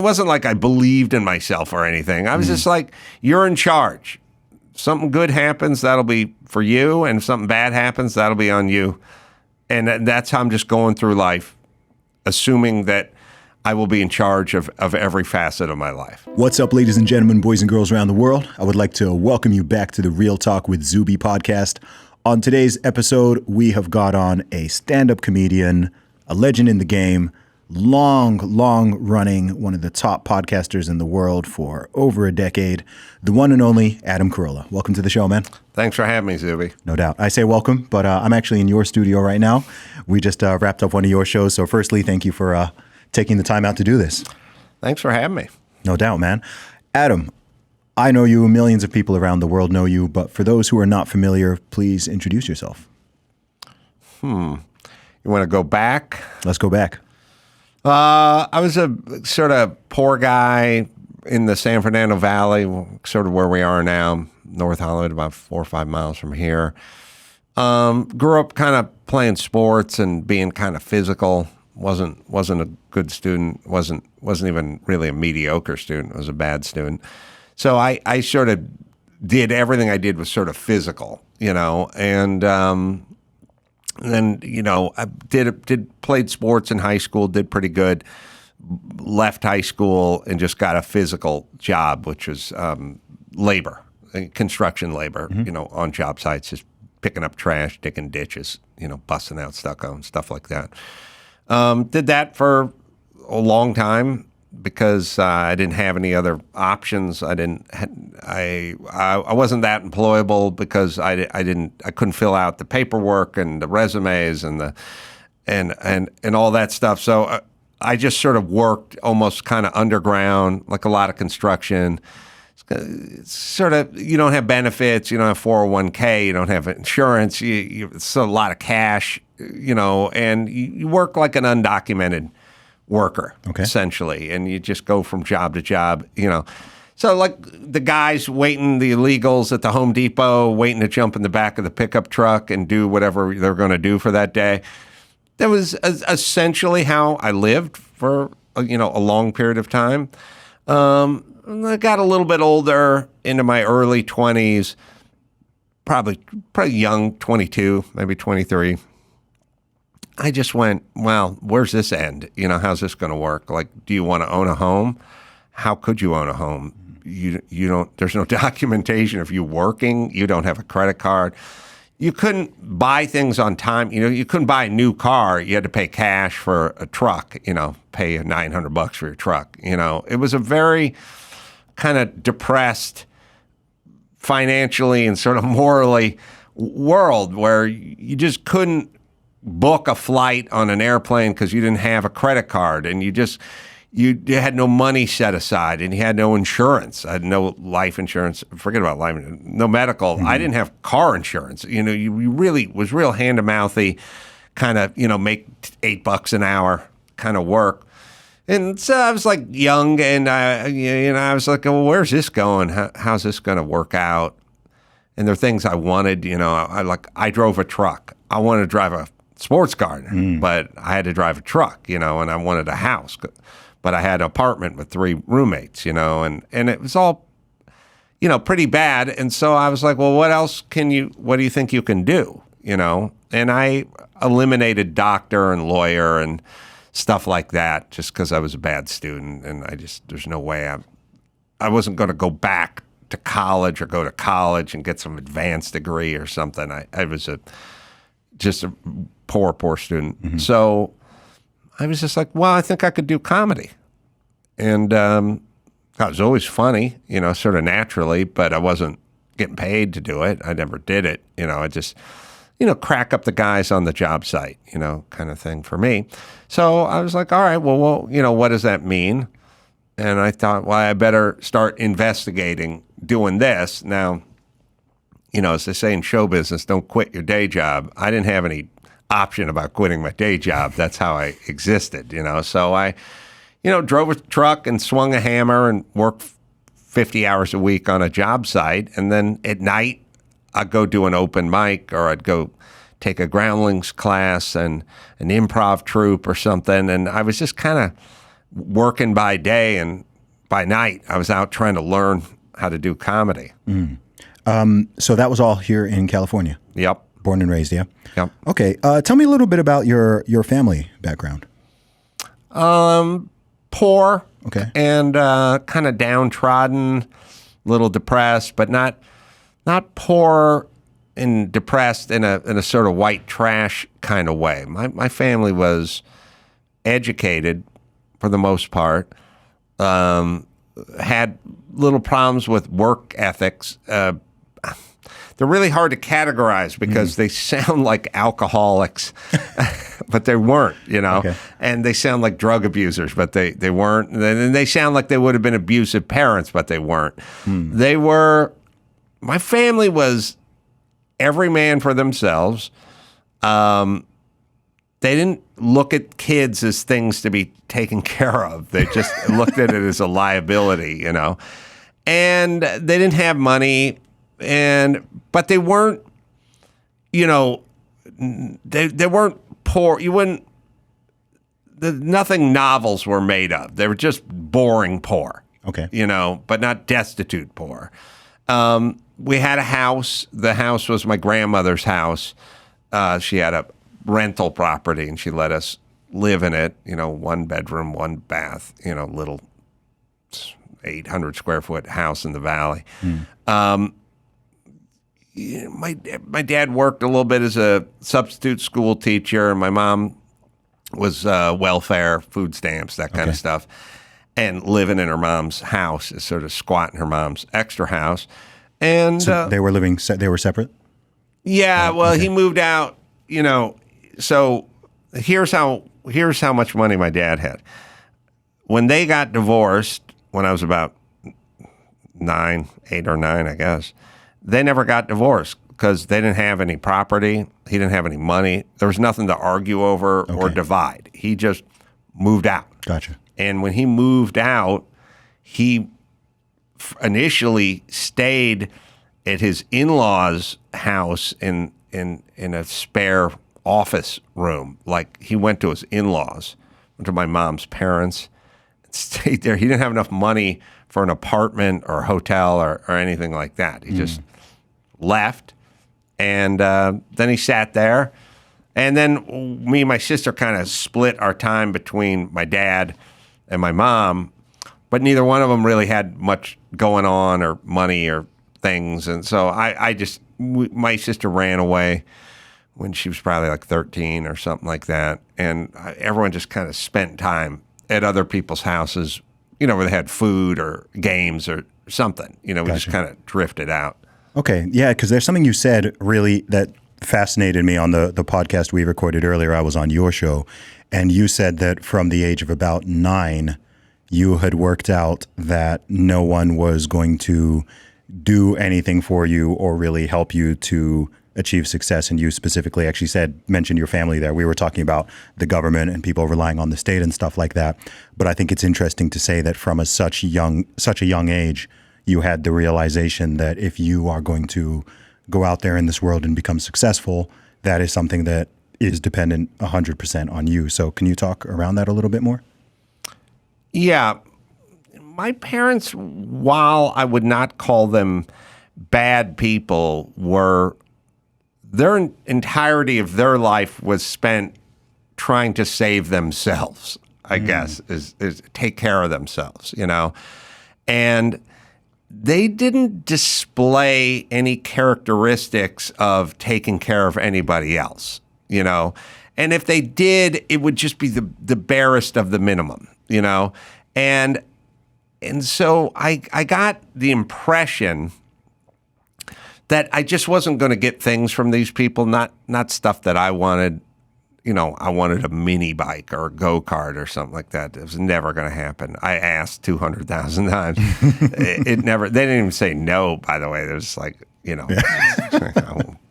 It wasn't like I believed in myself or anything. I was just like, you're in charge. Something good happens, that'll be for you. And if something bad happens, that'll be on you. And that's how I'm just going through life, assuming that I will be in charge of every facet of my life. What's up, ladies and gentlemen, boys and girls around the world? I would like to welcome you back to the Real Talk with Zuby podcast. On today's episode, we have got on a stand-up comedian, a legend in the game, long running, one of the top podcasters in the world for over a decade, the one and only Adam Carolla. Welcome to the show, man. Thanks for having me, Zuby. No doubt. I say welcome, but I'm actually in your studio right now. We just wrapped up one of your shows. So firstly, thank you for taking the time out to do this. Thanks for having me. No doubt, man. Adam, I know you, millions of people around the world know you, but for those who are not familiar, please introduce yourself. You want to go back? Let's go back. I was a sort of poor guy in the San Fernando Valley, sort of where we are now, North Hollywood, about 4 or 5 miles from here. Grew up kind of playing sports and being kind of physical. Wasn't a good student. Wasn't even really a mediocre student. Was a bad student. So I sort of did everything I did was sort of physical, and then, I played sports in high school, did pretty good, left high school and just got a physical job, which was labor, construction labor, on job sites, just picking up trash, digging ditches, busting out stucco and stuff like that. Did that for a long time because I didn't have any other options. I wasn't that employable because I couldn't fill out the paperwork and the resumes and all that stuff. So I just sort of worked almost kind of underground, like a lot of construction. It's sort of, you don't have benefits, you don't have 401k, you don't have insurance, it's a lot of cash, and you work like an undocumented worker, essentially, and you just go from job to job, So like the guys waiting, the illegals at the Home Depot, waiting to jump in the back of the pickup truck and do whatever they're going to do for that day. That was essentially how I lived for, a long period of time. I got a little bit older, into my early 20s, probably young, 22, maybe 23. I just went, well, where's this end? How's this going to work? Like, do you want to own a home? How could you own a home? You don't, there's no documentation of you working. You don't have a credit card. You couldn't buy things on time. You couldn't buy a new car. You had to pay cash for a truck, pay $900 for your truck. It was a very kind of depressed financially and sort of morally world where you just couldn't book a flight on an airplane because you didn't have a credit card, and you had no money set aside, and you had no insurance. I had no life insurance. Forget about life, no medical. Mm-hmm. I didn't have car insurance. You really was real hand to mouthy, kind of make $8 an hour kind of work. And so I was like young, and I was like, well, where's this going? How's this going to work out? And there are things I wanted. I drove a truck. I wanted to drive a sports car, but I had to drive a truck, and I wanted a house, but I had an apartment with 3 roommates, and it was all, pretty bad. And so I was like, well, what do you think you can do? And I eliminated doctor and lawyer and stuff like that just because I was a bad student. And there's no way I wasn't going to go back to college or go to college and get some advanced degree or something. I was just a poor student. Mm-hmm. So I was just like, well, I think I could do comedy. And I was always funny, sort of naturally, but I wasn't getting paid to do it. I never did it. I just, crack up the guys on the job site, kind of thing for me. So I was like, all right, well, what does that mean? And I thought, well, I better start investigating doing this. Now, as they say in show business, don't quit your day job. I didn't have any option about quitting my day job. That's how I existed, So I, drove a truck and swung a hammer and worked 50 hours a week on a job site. And then at night, I'd go do an open mic, or I'd go take a groundlings class and an improv troupe or something. And I was just kind of working by day, and by night I was out trying to learn how to do comedy. So that was all here in California. Yep. Born and raised, yeah? Yep. Okay. Tell me a little bit about your family background. Poor. Okay. And kind of downtrodden, a little depressed, but not poor and depressed in a sort of white trash kind of way. My family was educated for the most part, had little problems with work ethics. They're really hard to categorize because they sound like alcoholics, but they weren't, Okay. And they sound like drug abusers, but they weren't. And they sound like they would have been abusive parents, but they weren't. My family was every man for themselves. They didn't look at kids as things to be taken care of. They just looked at it as a liability, And they didn't have money. But they weren't, they weren't poor. Nothing novels were made of. They were just boring poor. Okay. But not destitute poor. We had a house. The house was my grandmother's house. She had a rental property, and she let us live in it. 1 bedroom, 1 bath. Little 800 square foot house in the valley. My dad worked a little bit as a substitute school teacher, and my mom was welfare, food stamps, that kind of stuff, and living in her mom's house, sort of squatting in her mom's extra house. And So they were they were separate? Yeah, well, he moved out, So here's how much money my dad had. When they got divorced, when I was about 8 or 9, I guess, they never got divorced because they didn't have any property. He didn't have any money. There was nothing to argue over or divide. He just moved out. Gotcha. And when he moved out, he initially stayed at his in-laws' house in a spare office room. Like, he went to his in-laws, went to my mom's parents, and stayed there. He didn't have enough money for an apartment or a hotel or anything like that. He just left, and then he sat there. And then me and my sister kind of split our time between my dad and my mom, but neither one of them really had much going on or money or things. And so my sister ran away when she was probably like 13 or something like that. And everyone just kind of spent time at other people's houses, where they had food or games or something. We just kind of drifted out. Okay. Yeah, because there's something you said really that fascinated me on the podcast we recorded earlier. I was on your show, and you said that from the age of about 9, you had worked out that no one was going to do anything for you or really help you to achieve success. And you specifically actually mentioned your family there. We were talking about the government and people relying on the state and stuff like that. But I think it's interesting to say that from such a young age, you had the realization that if you are going to go out there in this world and become successful, that is something that is dependent 100% on you. So can you talk around that a little bit more? Yeah. My parents, while I would not call them bad people, their entirety of their life was spent trying to save themselves, I guess, is take care of themselves, And they didn't display any characteristics of taking care of anybody else, And if they did, it would just be the barest of the minimum, And so I got the impression that I just wasn't going to get things from these people, not stuff that I wanted. I wanted a mini bike or a go-kart or something like that. It was never going to happen. I asked 200,000 times. It never. They didn't even say no. By the way, there's like,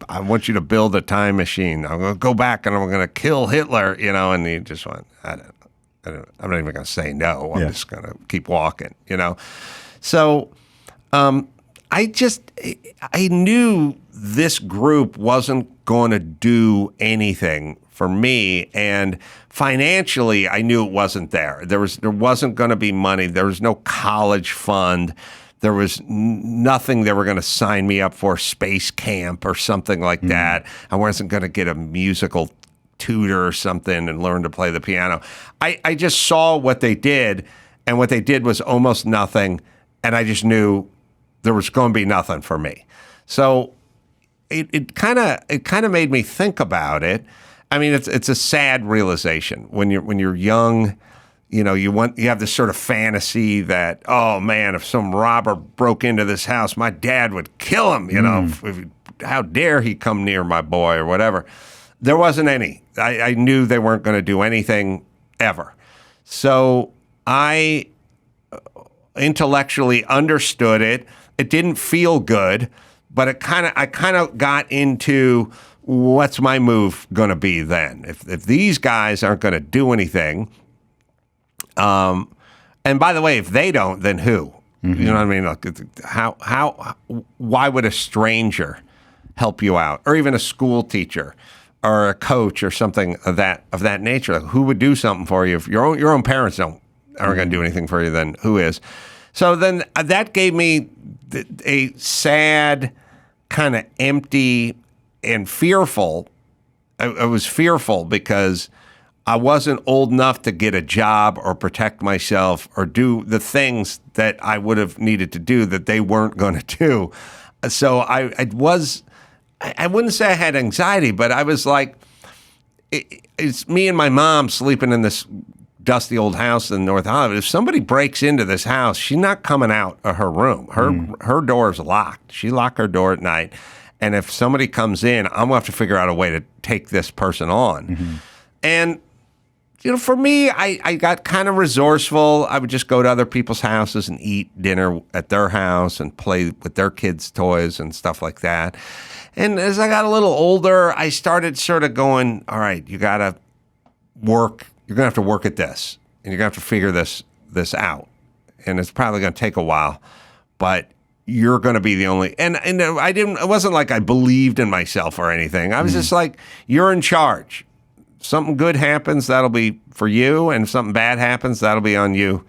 I want you to build a time machine. I'm going to go back and I'm going to kill Hitler. And he just went, I'm not even going to say no. I'm just going to keep walking. So, I knew this group wasn't going to do anything for me. And financially, I knew it wasn't there. There wasn't going to be money. There was no college fund. There was nothing they were going to sign me up for, space camp or something like that. I wasn't going to get a musical tutor or something and learn to play the piano. I just saw what they did, and what they did was almost nothing, and I just knew there was going to be nothing for me. So it kind of made me think about it. I mean, it's a sad realization when you're young. You know, you have this sort of fantasy that, oh man, if some robber broke into this house, my dad would kill him. You know, how dare he come near my boy or whatever. There wasn't any. I knew they weren't going to do anything ever. So I intellectually understood it. It didn't feel good, but I kind of got into, what's my move going to be then? If these guys aren't going to do anything, and by the way, if they don't, then who? You know what I mean? Like, why would a stranger help you out, or even a school teacher, or a coach, or something of that nature? Like, who would do something for you if your own parents aren't going to do anything for you? Then who is? So then that gave me a sad, kind of empty and fearful. I was fearful because I wasn't old enough to get a job or protect myself or do the things that I would have needed to do that they weren't going to do. So I wouldn't say I had anxiety, but I was like, it's me and my mom sleeping in this dusty old house in North Hollywood. If somebody breaks into this house, she's not coming out of her room. Her door is locked. She locked her door at night. And if somebody comes in, I'm going to have to figure out a way to take this person on. And you know, for me, I got kind of resourceful. I would just go to other people's houses and eat dinner at their house and play with their kids' toys and stuff like that. And as I got a little older, I started sort of going, all right, you got to work. You're going to have to work at this, and you're going to have to figure this out. And it's probably going to take a while, but you're going to be the only. And it wasn't like I believed in myself or anything. I was just like, you're in charge. Something good happens, that'll be for you, and if something bad happens, that'll be on you.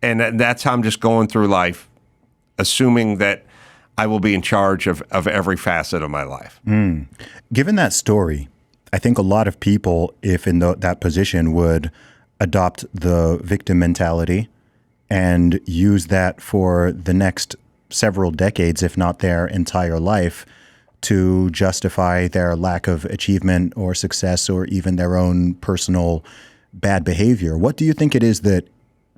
And that's how I'm just going through life, assuming that I will be in charge of every facet of my life. Given that story, I think a lot of people, if in that position, would adopt the victim mentality and use that for the next several decades, if not their entire life, to justify their lack of achievement or success or even their own personal bad behavior. What do you think it is that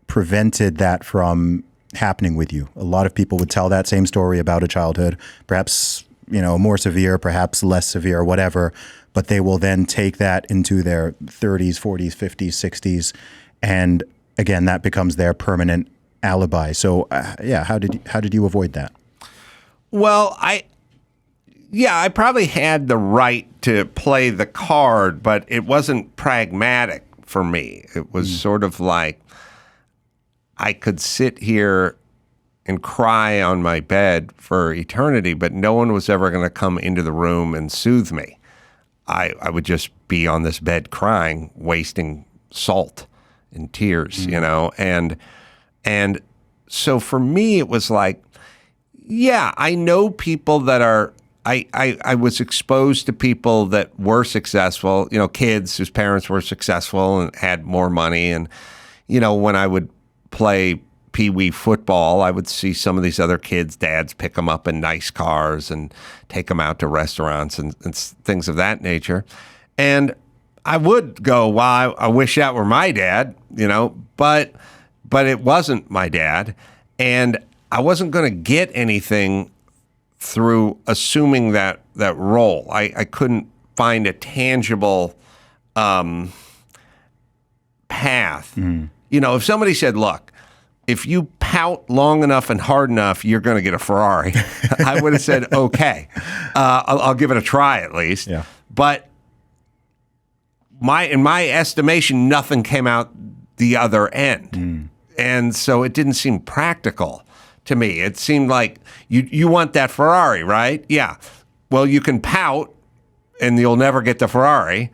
prevented that from happening with you? A lot of people would tell that same story about a childhood, perhaps, you know, more severe, perhaps less severe, whatever, but they will then take that into their 30s, 40s, 50s, 60s, and again, that becomes their permanent alibi. So, how did you avoid that? Well, I probably had the right to play the card, but it wasn't pragmatic for me. It was sort of like I could sit here and cry on my bed for eternity, but no one was ever going to come into the room and soothe me. I would just be on this bed crying, wasting salt and tears, you know? And so for me, it was like, yeah, I know people that are, I was exposed to people that were successful, you know, kids whose parents were successful and had more money. And, you know, when I would play pee-wee football, I would see some of these other kids' dads pick them up in nice cars and take them out to restaurants and things of that nature. And I would go, well, I wish that were my dad, you know, but it wasn't my dad. And I wasn't going to get anything through assuming that role. I couldn't find a tangible path. You know, if somebody said, look, if you pout long enough and hard enough, you're going to get a Ferrari, I would have said, okay, I'll give it a try at least. Yeah. But in my estimation, nothing came out the other end. And so it didn't seem practical to me. It seemed like you want that Ferrari, right? Yeah. Well, you can pout and you'll never get the Ferrari,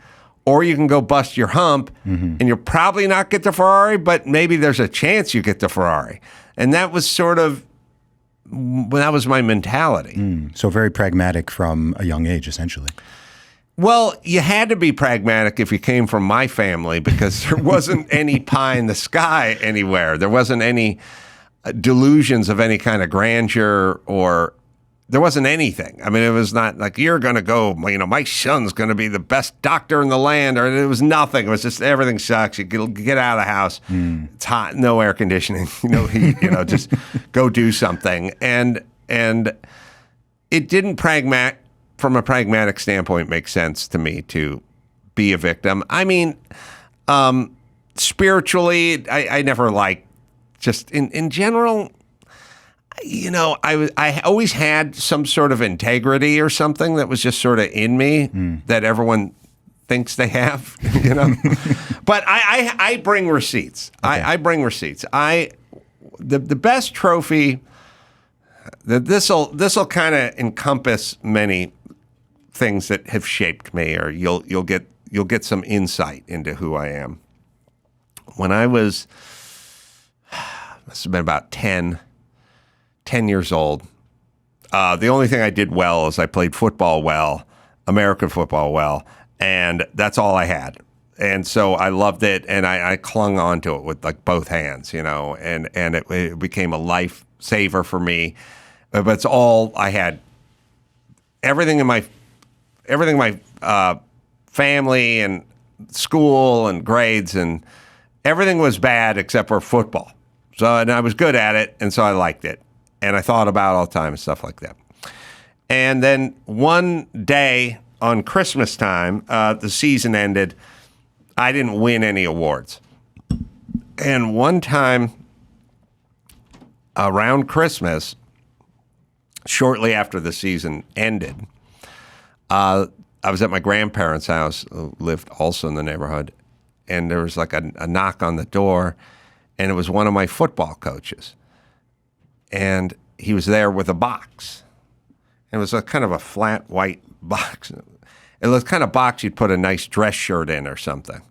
or you can go bust your hump, and you'll probably not get the Ferrari, but maybe there's a chance you get the Ferrari. And that was that was my mentality. So very pragmatic from a young age, essentially. Well, you had to be pragmatic if you came from my family, because there wasn't any pie in the sky anywhere. There wasn't any delusions of any kind of grandeur, or there wasn't anything. I mean, it was not like, you're going to go, my son's going to be the best doctor in the land, or it was nothing. It was just, everything sucks. You get out of the house. It's hot, no air conditioning, heat, just go do something. And it didn't from a pragmatic standpoint, make sense to me to be a victim. I mean, spiritually, I never liked, just in general, I always had some sort of integrity or something that was just sort of in me that everyone thinks they have, But I bring receipts. Okay. I bring receipts. The best trophy, this'll kind of encompass many things that have shaped me, or you'll get some insight into who I am. When I was, must have been about 10 years old, the only thing I did well is I played football well, American football well, and that's all I had. And so I loved it, and I clung on to it with like both hands, and it became a lifesaver for me. But it's all I had. Everything in my family and school and grades and everything was bad except for football. So, and I was good at it, and so I liked it. And I thought about it all the time and stuff like that. And then one day on Christmas time, the season ended. I didn't win any awards. And one time around Christmas, shortly after the season ended, I was at my grandparents' house, who lived also in the neighborhood, and there was like a knock on the door, and it was one of my football coaches. And he was there with a box. And it was a kind of a flat white box. It was the kind of box you'd put a nice dress shirt in or something.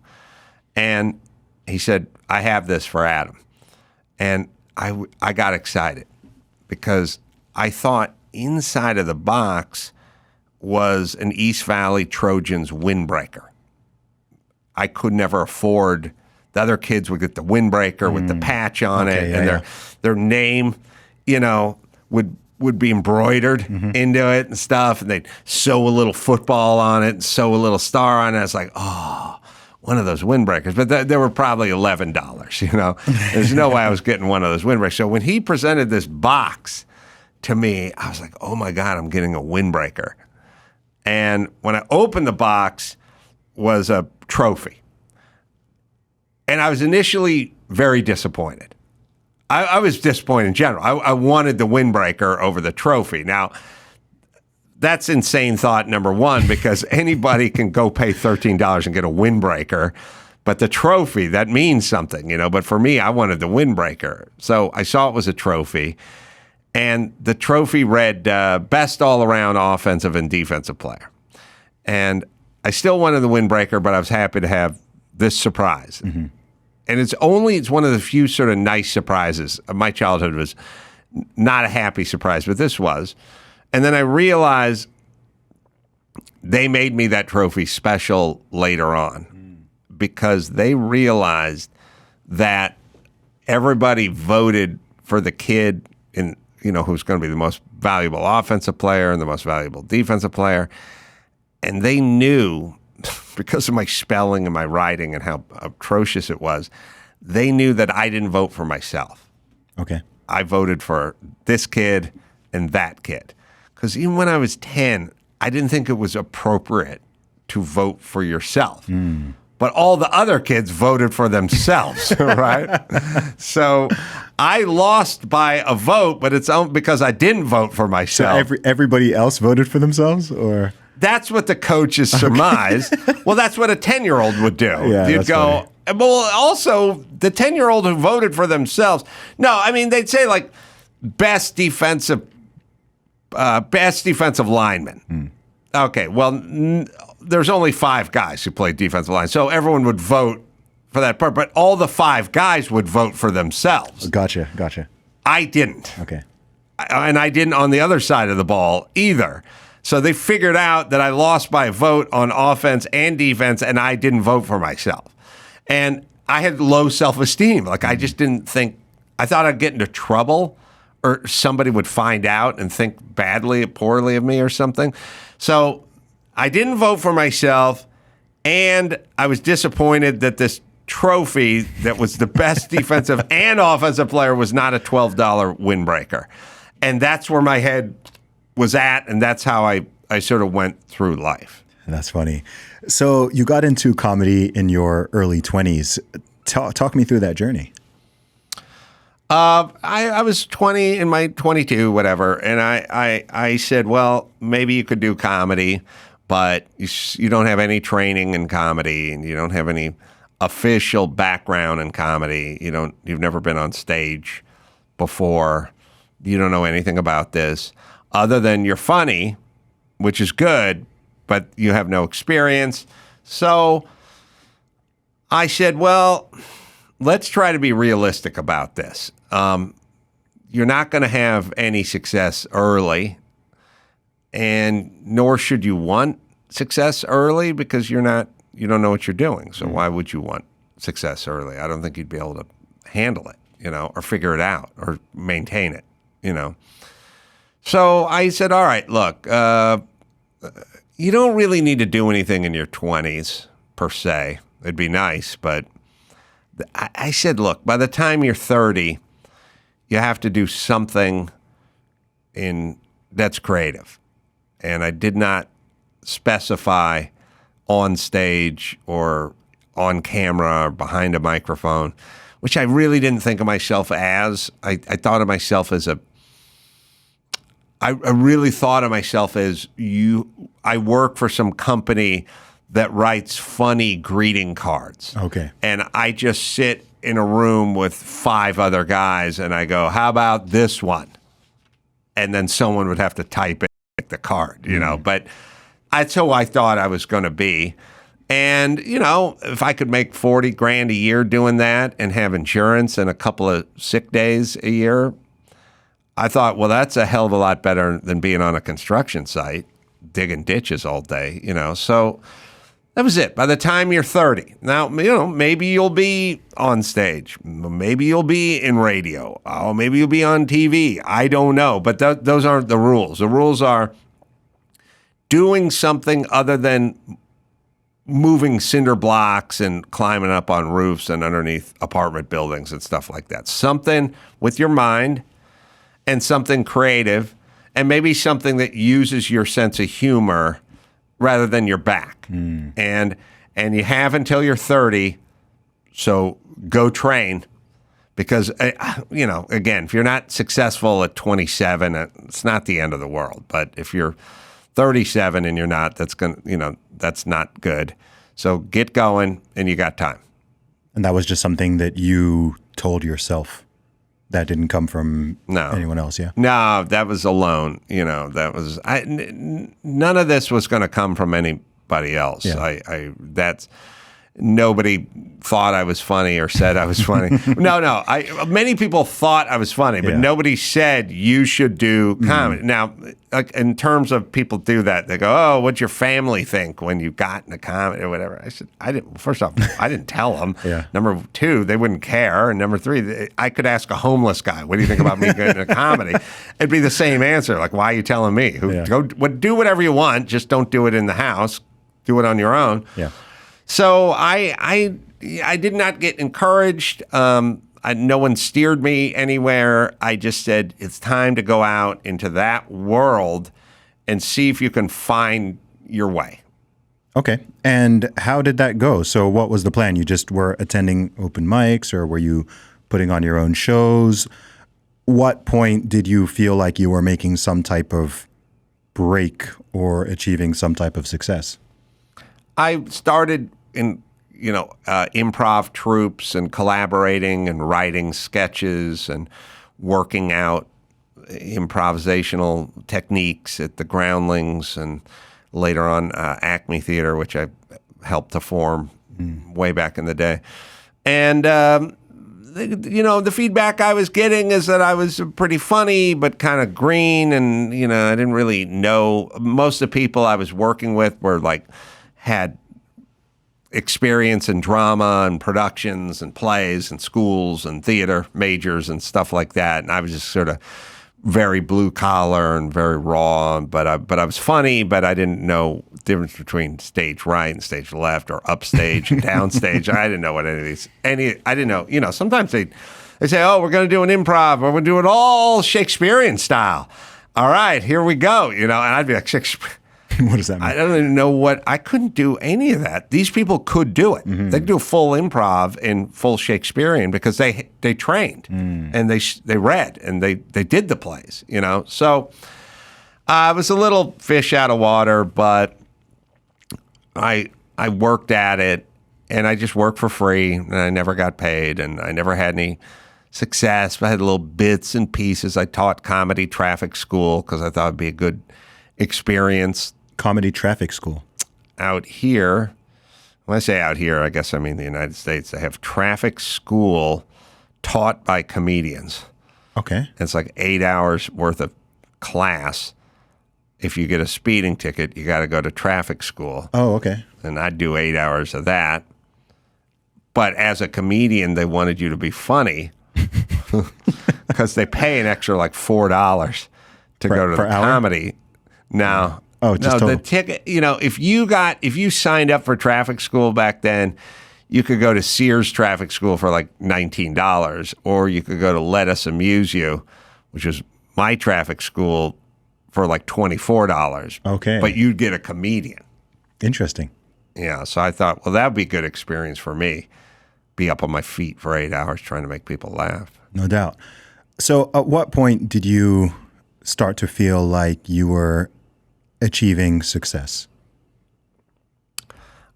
And he said, I have this for Adam. And I got excited because I thought inside of the box was an East Valley Trojans windbreaker. I could never afford, the other kids would get the windbreaker with the patch on it, and their name, would be embroidered into it and stuff, and they'd sew a little football on it and sew a little star on it. I was like, oh, one of those windbreakers. But they were probably $11, There's no way I was getting one of those windbreakers. So when he presented this box to me, I was like, oh my God, I'm getting a windbreaker. And when I opened the box, was a trophy. And I was initially very disappointed. I was disappointed in general. I wanted the windbreaker over the trophy. Now, that's insane thought, number one, because anybody can go pay $13 and get a windbreaker. But the trophy, that means something, But for me, I wanted the windbreaker. So I saw it was a trophy. And the trophy read best all-around offensive and defensive player. And I still wanted the windbreaker, but I was happy to have this surprise. Mm-hmm. And it's one of the few sort of nice surprises. My childhood was not a happy surprise, but this was. And then I realized they made me that trophy special later on because they realized that everybody voted for the kid who's going to be the most valuable offensive player and the most valuable defensive player. And they knew, because of my spelling and my writing and how atrocious it was, they knew that I didn't vote for myself. Okay. I voted for this kid and that kid. Because even when I was 10, I didn't think it was appropriate to vote for yourself. But all the other kids voted for themselves, right? So I lost by a vote, but it's because I didn't vote for myself. So everybody else voted for themselves, or? That's what the coaches surmised. Well, that's what a 10-year-old would do. Yeah, You'd go, funny. Well, also, the 10-year-old who voted for themselves. No, I mean, they'd say, like, best defensive lineman. Okay, well, there's only 5 guys who play defensive line, so everyone would vote for that part, but all the 5 guys would vote for themselves. Gotcha. I didn't. Okay. And I didn't on the other side of the ball either. So they figured out that I lost by a vote on offense and defense, and I didn't vote for myself. And I had low self-esteem. Like, I just didn't think, I thought I'd get into trouble or somebody would find out and think poorly of me or something. So I didn't vote for myself, and I was disappointed that this trophy that was the best defensive and offensive player was not a $12 windbreaker. And that's where my head was at, and that's how I sort of went through life. That's funny. So you got into comedy in your early 20s. Talk me through that journey. I was 20 in my 22, whatever, and I said, well, maybe you could do comedy, but you don't have any training in comedy, and you don't have any official background in comedy. You've never been on stage before. You don't know anything about this other than you're funny, which is good, but you have no experience. So I said, well, let's try to be realistic about this. You're not going to have any success early, and nor should you want success early because you don't know what you're doing. So why would you want success early? I don't think you'd be able to handle it, or figure it out or maintain it, So I said, all right, look, you don't really need to do anything in your 20s per se. It'd be nice, but I said, look, by the time you're 30, you have to do something that's creative. And I did not specify on stage or on camera or behind a microphone, which I really didn't think of myself as. I thought of myself as I really thought of myself as I work for some company that writes funny greeting cards. Okay. And I just sit in a room with 5 other guys and I go, how about this one? And then someone would have to type in the card, but that's who I thought I was going to be. And, if I could make $40,000 a year doing that and have insurance and a couple of sick days a year, I thought, well, that's a hell of a lot better than being on a construction site, digging ditches all day, So that was it. By the time you're 30, now, maybe you'll be on stage. Maybe you'll be in radio. Oh, maybe you'll be on TV. I don't know. But those aren't the rules. The rules are doing something other than moving cinder blocks and climbing up on roofs and underneath apartment buildings and stuff like that. Something with your mind and something creative and maybe something that uses your sense of humor rather than your back. And you have until you're 30, so go train because, again, if you're not successful at 27, it's not the end of the world. But if you're 37 and you're not, that's not good. So get going and you got time. And that was just something that you told yourself. That didn't come from anyone else, yeah? No, that was alone. That was none of this was going to come from anybody else. Yeah. Nobody thought I was funny or said I was funny. No. Many people thought I was funny, but nobody said you should do comedy. Now, like in terms of people do that, they go, "Oh, what'd your family think when you got into comedy or whatever?" I said, "I didn't." First off, I didn't tell them. Number 2, they wouldn't care. And number 3, I could ask a homeless guy, "What do you think about me getting into comedy?" It'd be the same answer. Like, why are you telling me? Go do whatever you want. Just don't do it in the house. Do it on your own. Yeah. So I did not get encouraged. No one steered me anywhere. I just said, it's time to go out into that world and see if you can find your way. Okay. And how did that go? So what was the plan? You just were attending open mics or were you putting on your own shows? What point did you feel like you were making some type of break or achieving some type of success? I started in, improv troupes and collaborating and writing sketches and working out improvisational techniques at the Groundlings and later on Acme Theater, which I helped to form way back in the day. And, the feedback I was getting is that I was pretty funny, but kind of green. And, I didn't really know. Most of the people I was working with were had experience in drama and productions and plays and schools and theater majors and stuff like that. And I was just sort of very blue collar and very raw, but I was funny, but I didn't know the difference between stage right and stage left or upstage and downstage. I didn't know what I didn't know, sometimes they say, oh, we're going to do an improv, or we're going to do it all Shakespearean style. All right, here we go, and I'd be like, Shakespeare. What does that mean? I don't even know I couldn't do any of that. These people could do it. They could do full improv in full Shakespearean because they trained and they read and they did the plays, So I was a little fish out of water, but I worked at it, and I just worked for free, and I never got paid, and I never had any success. I had little bits and pieces. I taught comedy traffic school because I thought it'd be a good experience. Comedy traffic school. Out here, when I say out here, I guess I mean the United States, they have traffic school taught by comedians. Okay. It's like 8 hours worth of class. If you get a speeding ticket, you got to go to traffic school. Oh, okay. And I'd do 8 hours of that. But as a comedian, they wanted you to be funny because they pay an extra like $4 to go to the hour? comedy. No. Oh, just total. The ticket, if you signed up for traffic school back then, you could go to Sears traffic school for like $19, or you could go to Let Us Amuse You, which is my traffic school, for like $24. Okay. But you'd get a comedian. Interesting. Yeah. So I thought, well, that would be a good experience for me. Be up on my feet for 8 hours trying to make people laugh. No doubt. So at what point did you start to feel like you were achieving success?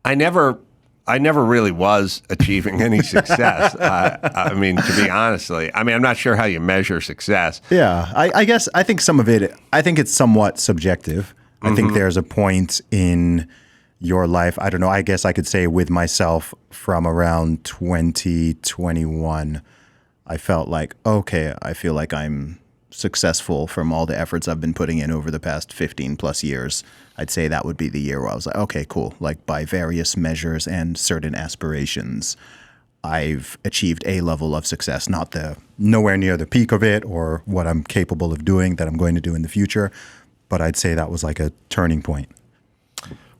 I never really was achieving any success. I mean, to be honestly, I'm not sure how you measure success. Yeah, I guess I think some of it, I think it's somewhat subjective. I think there's a point in your life, I don't know, I guess I could say with myself from around 2021, I felt like, okay, I feel like I'm successful from all the efforts I've been putting in over the past 15 plus years. I'd say that would be the year where I was like, okay, cool. Like by various measures and certain aspirations, I've achieved a level of success, nowhere near the peak of it or what I'm capable of doing that I'm going to do in the future. But I'd say that was like a turning point.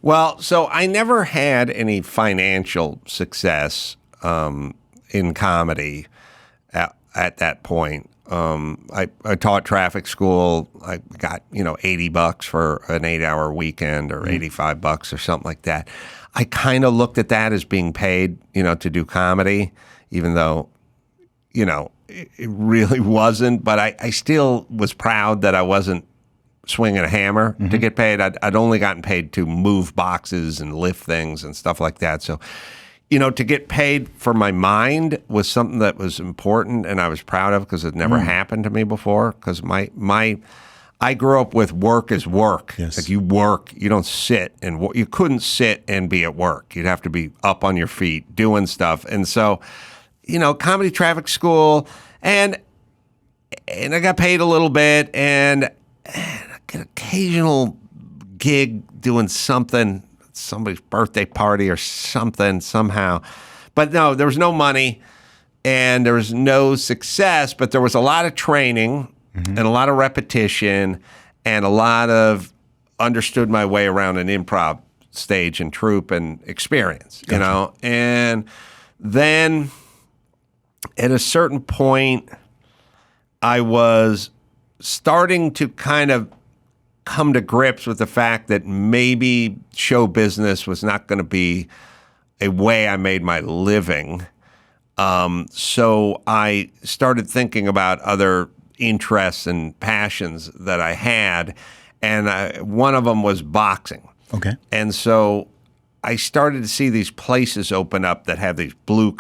Well, so I never had any financial success in comedy at that point. I taught traffic school. I got, $80 for an 8-hour weekend or $85 or something like that. I kind of looked at that as being paid, to do comedy, even though, it really wasn't. But I still was proud that I wasn't swinging a hammer to get paid. I'd only gotten paid to move boxes and lift things and stuff like that. So, to get paid for my mind was something that was important and I was proud of because it never happened to me before. Because I grew up with work is work. Yes. Like you work, you don't sit and you couldn't sit and be at work. You'd have to be up on your feet doing stuff. And so, comedy traffic school and I got paid a little bit and I get an occasional gig doing something, somebody's birthday party or something somehow. But no, there was no money and there was no success, but there was a lot of training and a lot of repetition and a lot of understood my way around an improv stage and troupe and experience, Gotcha. And then at a certain point, I was starting to kind of come to grips with the fact that maybe show business was not going to be a way I made my living. So I started thinking about other interests and passions that I had, and one of them was boxing. Okay. And so I started to see these places open up that have these white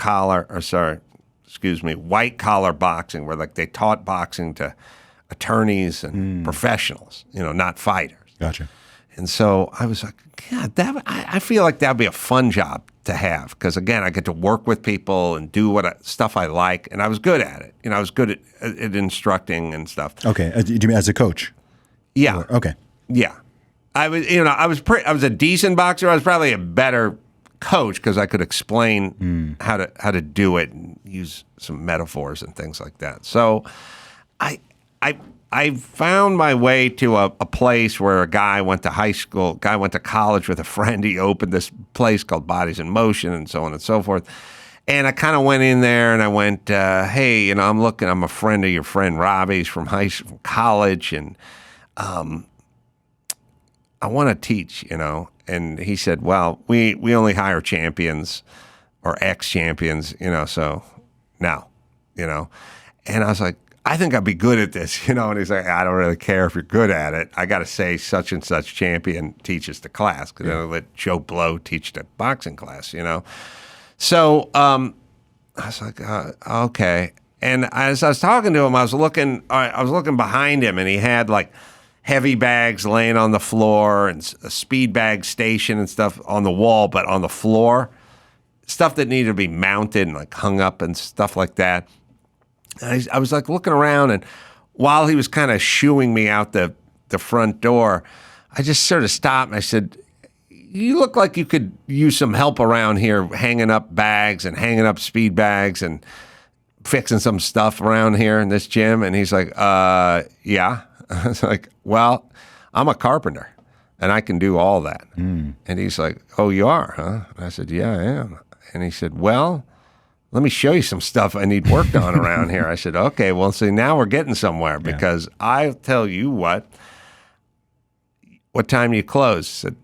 collar boxing, where like they taught boxing to attorneys and professionals, not fighters. Gotcha. And so I was like, yeah, I feel like that'd be a fun job to have because, again, I get to work with people and do stuff I like, and I was good at it. I was good at instructing and stuff. Okay, do you mean as a coach? Yeah. Okay. Yeah. I was, I was a decent boxer. I was probably a better coach because I could explain how to do it and use some metaphors and things like that. So I found my way to a place where a guy went to college with a friend. He opened this place called Bodies in Motion and so on and so forth. And I kind of went in there and I went, hey, I'm a friend of your friend Robbie's from college, and I want to teach, And he said, well, we only hire champions or ex-champions, so no, And I was like, I think I'd be good at this, And he's like, I don't really care if you're good at it. I got to say such and such champion teaches the class because I let Joe Blow teach the boxing class, So I was like, okay. And as I was talking to him, I was looking behind him, and he had like heavy bags laying on the floor and a speed bag station and stuff on the wall, but on the floor, stuff that needed to be mounted and like hung up and stuff like that. And I was like looking around, and while he was kind of shooing me out the front door, I just sort of stopped and I said, you look like you could use some help around here hanging up bags and hanging up speed bags and fixing some stuff around here in this gym. And he's like, yeah. I was like, well, I'm a carpenter and I can do all that. And he's like, oh, you are, huh? And I said, yeah, I am. And he said, well, let me show you some stuff I need worked on around here. I said, okay, well, see, now we're getting somewhere because I'll tell you what time you close? He said,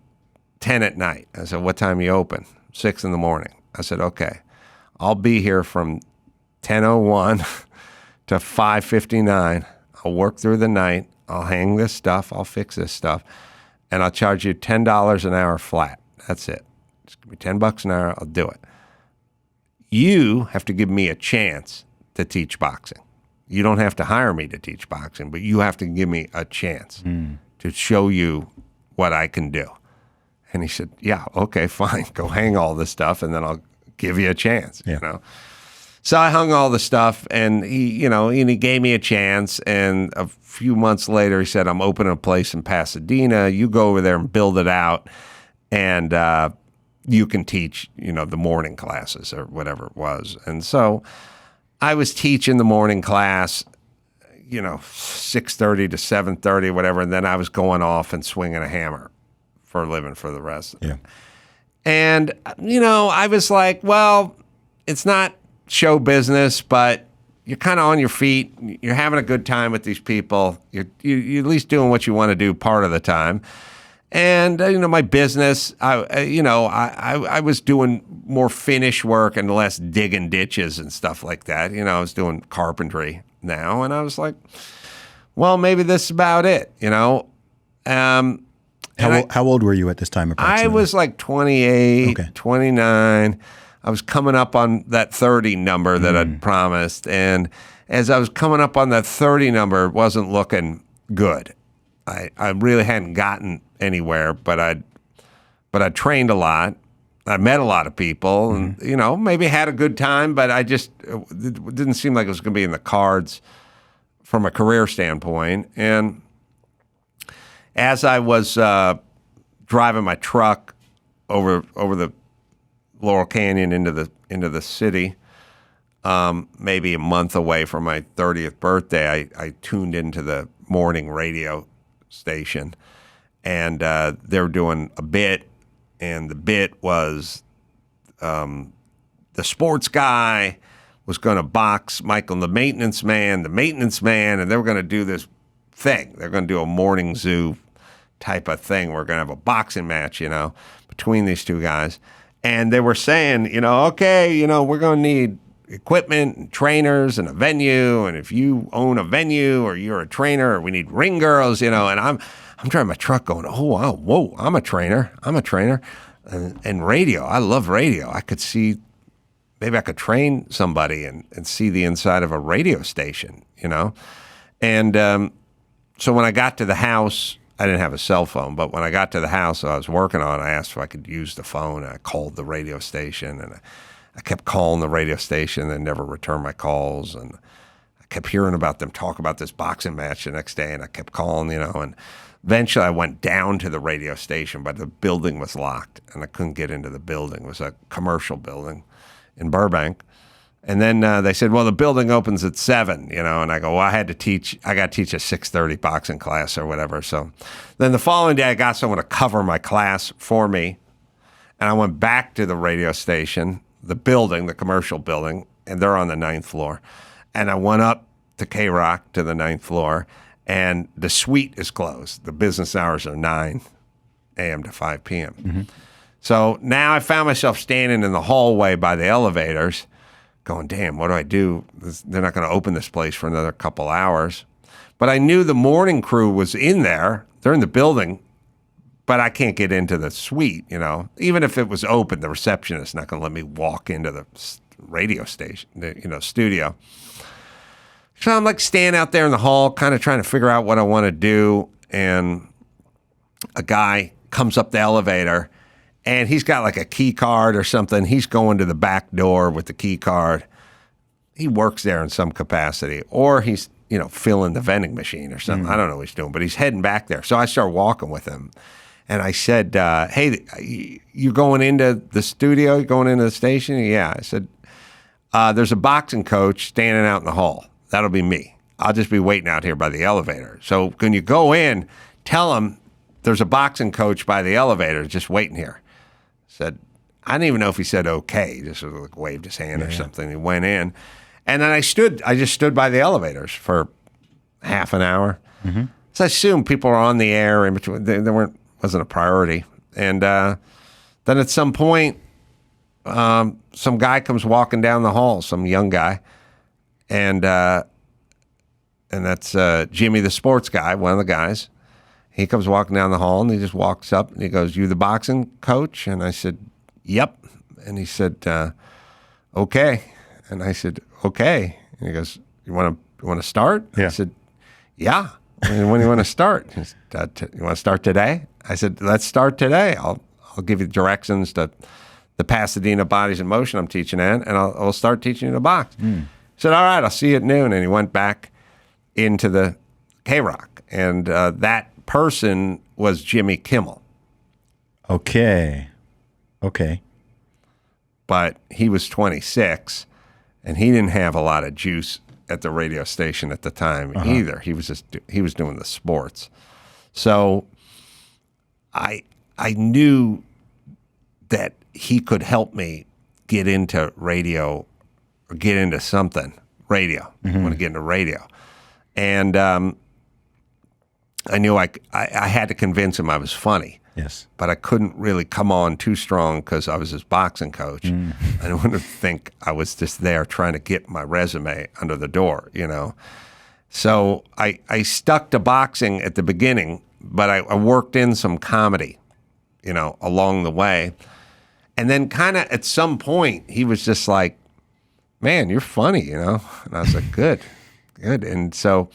10 at night. I said, what time you open? 6 in the morning. I said, okay, I'll be here from 10:01 to 5:59. I'll work through the night. I'll hang this stuff. I'll fix this stuff. And I'll charge you $10 an hour flat. That's it. Just give me $10 an hour. I'll do it. You have to give me a chance to teach boxing. You don't have to hire me to teach boxing, but you have to give me a chance to show you what I can do. And he said, yeah, okay, fine. Go hang all this stuff, and then I'll give you a chance, So I hung all the stuff, and he gave me a chance. And a few months later, he said, I'm opening a place in Pasadena. You go over there and build it out, and you can teach, the morning classes or whatever it was. And so I was teaching the morning class, 6:30 to 7:30, whatever. And then I was going off and swinging a hammer for a living for the rest of it. And, I was like, well, it's not show business, but you're kind of on your feet. You're having a good time with these people. You're at least doing what you want to do part of the time. And, my business, I was doing more finish work and less digging ditches and stuff like that. I was doing carpentry now. And I was like, well, maybe this is about it, How old were you at this time approximately? I was like 28, 29. I was coming up on that 30 number that I'd promised. And as I was coming up on that 30 number, it wasn't looking good. I really hadn't gotten anywhere, but I trained a lot. I met a lot of people and, maybe had a good time, but it didn't seem like it was going to be in the cards from a career standpoint. And as I was driving my truck over the Laurel Canyon into the city, maybe a month away from my 30th birthday, I tuned into the morning radio station, and they were doing a bit, and the bit was the sports guy was going to box Michael the maintenance man, and they were going to do this thing. They're going to do a morning zoo type of thing. We're going to have a boxing match, between these two guys. And they were saying, okay, we're going to need equipment and trainers and a venue. And if you own a venue or you're a trainer, or we need ring girls, and I'm driving my truck going, oh, wow, whoa, I'm a trainer. And radio, I love radio. I could see, maybe I could train somebody and see the inside of a radio station, And so when I got to the house, I didn't have a cell phone, but when I got to the house I was working on, I asked if I could use the phone. I called the radio station, and I kept calling the radio station. They never returned my calls, and I kept hearing about them talk about this boxing match the next day, and I kept calling, and eventually I went down to the radio station, but the building was locked, and I couldn't get into the building. It was a commercial building in Burbank. And then they said, well, the building opens at 7, and I go, well, I got to teach a 6:30 boxing class or whatever. So then the following day I got someone to cover my class for me, and I went back to the radio station, the building, the commercial building, and they're on the 9th floor. And I went up to K-Rock to the 9th floor, and the suite is closed. The business hours are 9 a.m. to 5 p.m. Mm-hmm. So now I found myself standing in the hallway by the elevators going, damn, what do I do? They're not going to open this place for another couple hours. But I knew the morning crew was in there. They're in the building, but I can't get into the suite, Even if it was open, the receptionist is not going to let me walk into the radio station, studio. So I'm like standing out there in the hall, kind of trying to figure out what I want to do. And a guy comes up the elevator, and he's got like a key card or something. He's going to the back door with the key card. He works there in some capacity, or he's, filling the vending machine or something. I don't know what he's doing, but he's heading back there. So I start walking with him. And I said, hey, you going into the studio? You going into the station? Yeah. I said, there's a boxing coach standing out in the hall. That'll be me. I'll just be waiting out here by the elevator. So when you go in, tell him there's a boxing coach by the elevator just waiting here. Said, I didn't even know if he said okay. He just sort of like waved his hand or something. He went in. And then I just stood by the elevators for half an hour. Mm-hmm. So I assumed people were on the air in between. Wasn't a priority. And then at some point, some guy comes walking down the hall, some young guy. And that's Jimmy, the sports guy, one of the guys. He comes walking down the hall, and he just walks up, and he goes, you the boxing coach? And I said, yep. And he said, okay. And I said, okay. And he goes, you want to start? Yeah. I said, yeah. And when do you want to start? He said, you want to start today? I said, let's start today. I'll give you directions to the Pasadena Bodies in Motion I'm teaching in, and I'll start teaching you to box. He said, all right, I'll see you at noon. And he went back into the K-Rock. And that person was Jimmy Kimmel. Okay. But he was 26, and he didn't have a lot of juice at the radio station at the time either. He was doing the sports. So I knew that he could help me get into radio or get into something radio. I want to get into radio. And I knew I had to convince him I was funny. Yes. But I couldn't really come on too strong because I was his boxing coach. I didn't want to think I was just there trying to get my resume under the door, So I stuck to boxing at the beginning, but I worked in some comedy, along the way. And then kind of at some point, he was just like, man, you're funny, And I was like, good. And so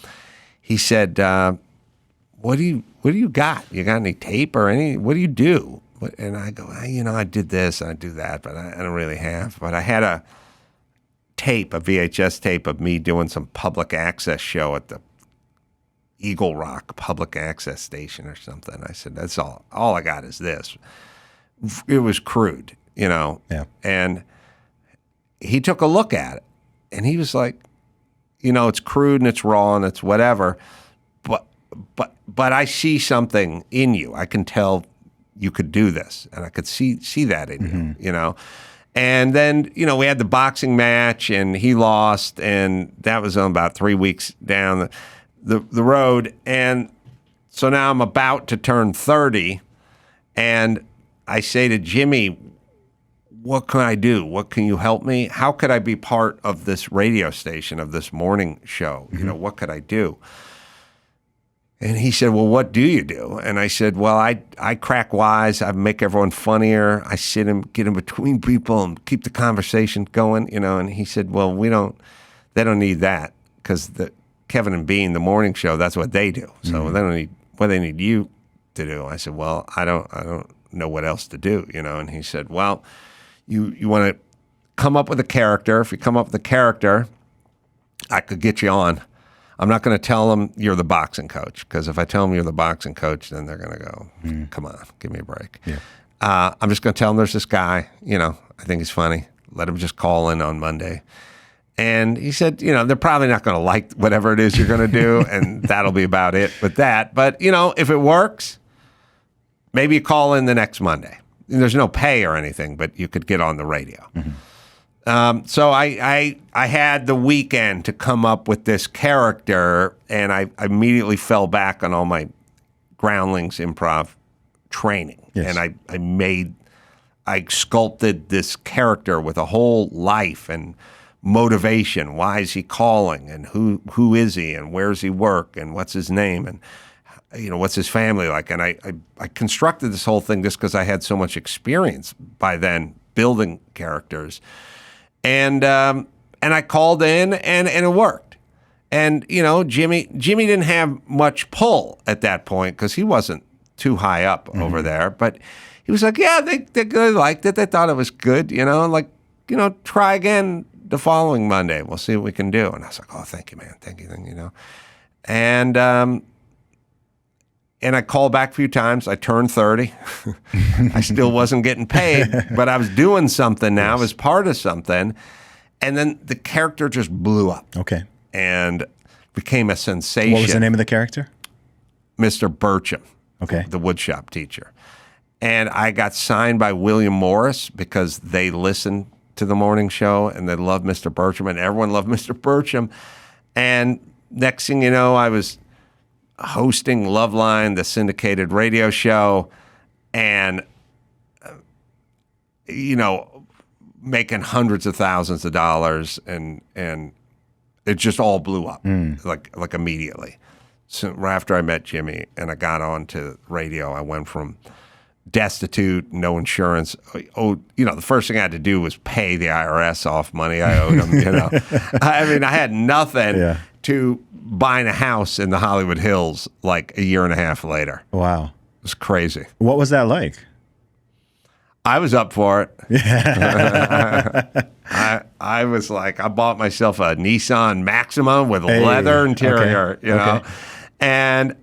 he said, what do you got? You got any tape or what do you do? And I go, I did this and I do that, but I don't really have. But I had a VHS tape of me doing some public access show at the Eagle Rock public access station or something. I said, that's all I got is this. It was crude, Yeah. And he took a look at it and he was like, it's crude and it's raw and it's whatever, but I see something in you. I can tell you could do this, and I could see that in you, And then, we had the boxing match, and he lost, and that was on about 3 weeks down the road. And so now I'm about to turn 30, and I say to Jimmy, what can I do? What can you help me? How could I be part of this radio station, of this morning show? What could I do? And he said, well, what do you do? And I said, well, I crack wise. I make everyone funnier. I get in between people and keep the conversation going, And he said, well, they don't need that because Kevin and Bean, the morning show, that's what they do. So they don't need, they need you to do? I said, well, I don't know what else to do, And he said, well, you want to come up with a character. If you come up with a character, I could get you on. I'm not going to tell them you're the boxing coach, because if I tell them you're the boxing coach, then they're going to go, come on, give me a break. Yeah. I'm just going to tell them there's this guy, I think he's funny. Let him just call in on Monday. And he said, they're probably not going to like whatever it is you're going to do, and that'll be about it with that. But, if it works, maybe you call in the next Monday. And there's no pay or anything, but you could get on the radio. So I had the weekend to come up with this character, and I immediately fell back on all my Groundlings improv training. Yes. And I sculpted this character with a whole life and motivation. Why is he calling? And who is he? And where does he work? And what's his name? And what's his family like? And I constructed this whole thing just because I had so much experience by then building characters. And I called in, and it worked. And Jimmy didn't have much pull at that point because he wasn't too high up over there. But he was like, yeah, they liked it. They thought it was good. Try again the following Monday. We'll see what we can do. And I was like, oh, thank you, man. Thank you. And I called back a few times. I turned 30. I still wasn't getting paid, but I was doing something now. I was part of something. And then the character just blew up. Okay. And became a sensation. What was the name of the character? Mr. Burcham. Okay. The woodshop teacher. And I got signed by William Morris because they listened to the morning show and they loved Mr. Burcham, and everyone loved Mr. Burcham. And next thing you know, I was hosting Loveline, the syndicated radio show, and making hundreds of thousands of dollars, and it just all blew up like immediately. So right after I met Jimmy and I got onto radio, I went from destitute, no insurance. The first thing I had to do was pay the IRS off money I owed them. I had nothing to buying a house in the Hollywood Hills like a year and a half later. Wow. It was crazy. What was that like? I was up for it. I was like, I bought myself a Nissan Maxima with a leather interior, Okay. And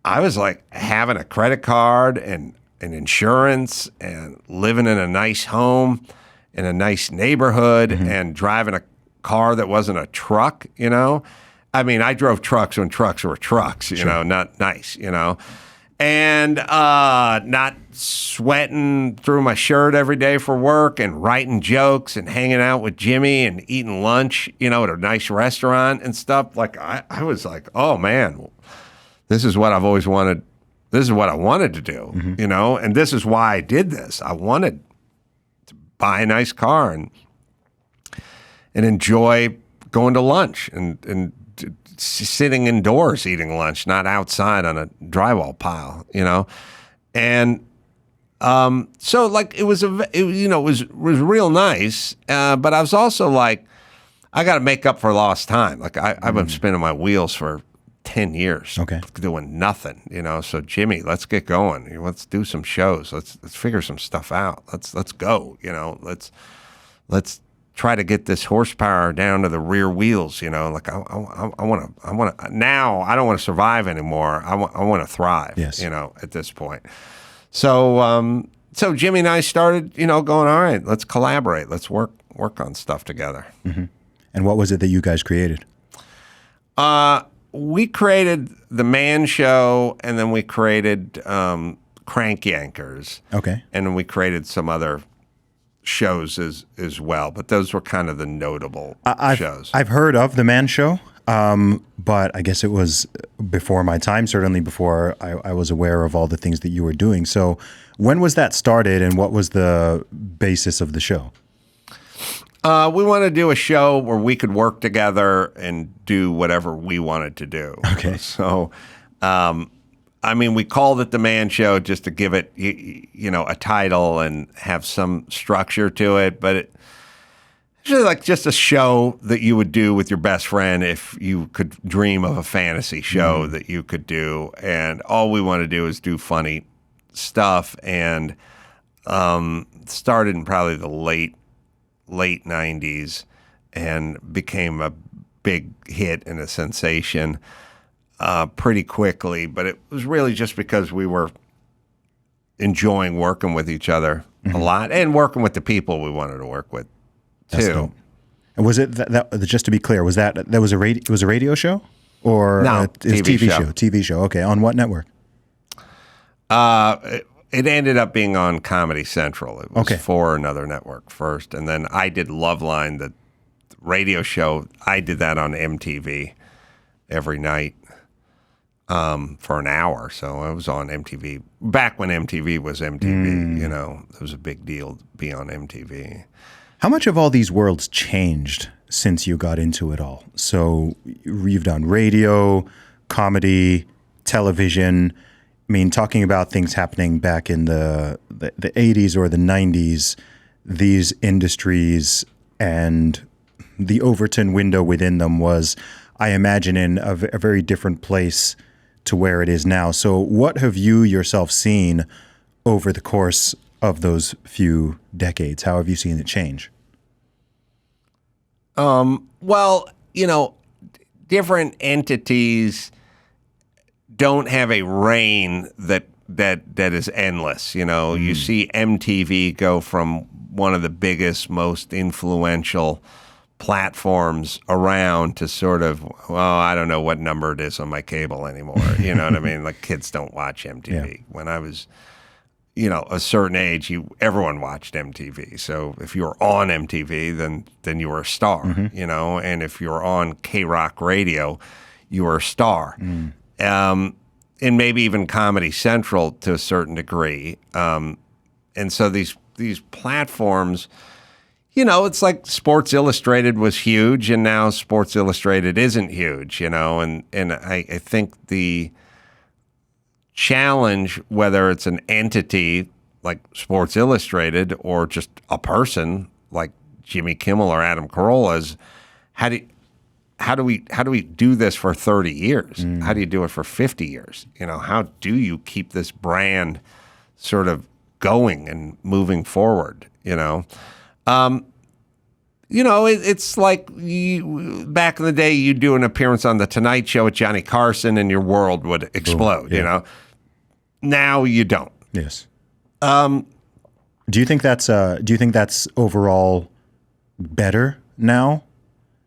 I was like having a credit card and insurance and living in a nice home in a nice neighborhood and driving a car that wasn't a truck, I drove trucks when trucks were trucks, not nice, and not sweating through my shirt every day for work and writing jokes and hanging out with Jimmy and eating lunch, at a nice restaurant and stuff. Like I was like, oh man, this is what I've always wanted. This is what I wanted to do, and this is why I did this. I wanted to buy a nice car and enjoy going to lunch and sitting indoors eating lunch, not outside on a drywall pile, and so like it was real nice, but I was also like, I got to make up for lost time. Like I've been spinning my wheels for 10 years, doing nothing, So Jimmy, let's get going. Let's do some shows. Let's figure some stuff out. Let's go. Let's try to get this horsepower down to the rear wheels. Like I want to. Now I don't want to survive anymore. I want to thrive. Yes. At this point. So Jimmy and I started, going, all right, let's collaborate. Let's work on stuff together. And what was it that you guys created? We created the Man Show, and then we created Crank Yankers. Okay. And then we created some other shows as well, but those were kind of the notable shows. I've heard of the Man Show, but I guess it was before my time, certainly before I was aware of all the things that you were doing. So when was that started, and what was the basis of the show? We wanted to do a show where we could work together and do whatever we wanted to do. Okay. So, we called it the Man Show just to give it, a title and have some structure to it. But Actually, like just a show that you would do with your best friend if you could dream of a fantasy show that you could do. And all we want to do is do funny stuff. And started in probably the late 90s and became a big hit and a sensation pretty quickly. But it was really just because we were enjoying working with each other a lot and working with the people we wanted to work with. That's dope. And was it that just to be clear, was that was a radio? It was a radio show or no, TV show? TV show. Okay, on what network? It ended up being on Comedy Central. It was for another network first, and then I did Loveline, the radio show. I did that on MTV every night for an hour. So I was on MTV back when MTV was MTV. You know, it was a big deal to be on MTV. How much of all these worlds changed since you got into it all? So you've done radio, comedy, television. I mean, talking about things happening back in the 80s or the 90s, these industries and the Overton window within them was, I imagine, in a very different place to where it is now. So what have you yourself seen over the course of those few decades? How have you seen it change? Well, you know, different entities don't have a reign that is endless. You know, you see MTV go from one of the biggest, most influential platforms around to sort of, well, I don't know what number it is on my cable anymore. You know what I mean? Like kids don't watch MTV. Yeah. When I was, you know, a certain age, everyone watched MTV. So if you were on MTV, then you were a star, you know, and if you were on K-Rock radio, you were a star. And maybe even Comedy Central to a certain degree. And so these platforms, you know, it's like Sports Illustrated was huge, and now Sports Illustrated isn't huge, you know, and I think the challenge, whether it's an entity like Sports Illustrated or just a person like Jimmy Kimmel or Adam Carolla, is how do we do this for 30 years? How do you do it for 50 years? You know, how do you keep this brand sort of going and moving forward? You know, it's like back in the day, you'd do an appearance on The Tonight Show with Johnny Carson and your world would explode, you know. Now you don't. Yes. Do you think that's overall better now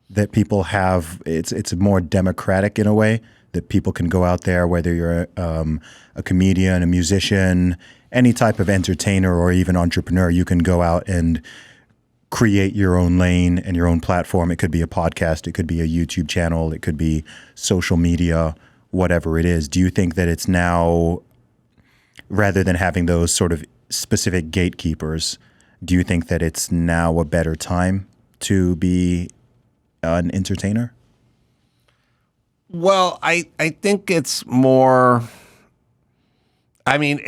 that people have? It's more democratic in a way that people can go out there, whether you're a comedian, a musician, any type of entertainer, or even entrepreneur. You can go out and create your own lane and your own platform. It could be a podcast, it could be a YouTube channel, it could be social media, whatever it is. Do you think that it's now, rather than having those sort of specific gatekeepers, do you think that it's now a better time to be an entertainer? Well, I think it's more, I mean,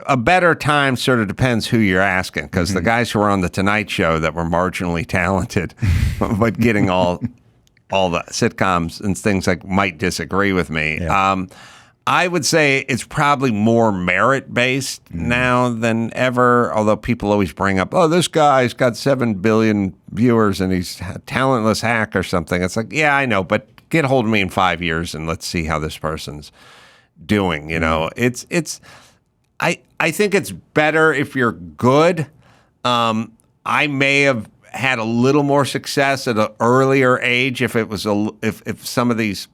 a better time sort of depends who you're asking, because the guys who were on The Tonight Show that were marginally talented but getting all the sitcoms and things like might disagree with me. Yeah. I would say it's probably more merit-based now than ever, although people always bring up, oh, this guy's got 7 billion viewers and he's a talentless hack or something. It's like, yeah, I know, but get hold of me in 5 years and let's see how this person's doing. You know, I think it's better if you're good. I may have had a little more success at an earlier age if it was if some of these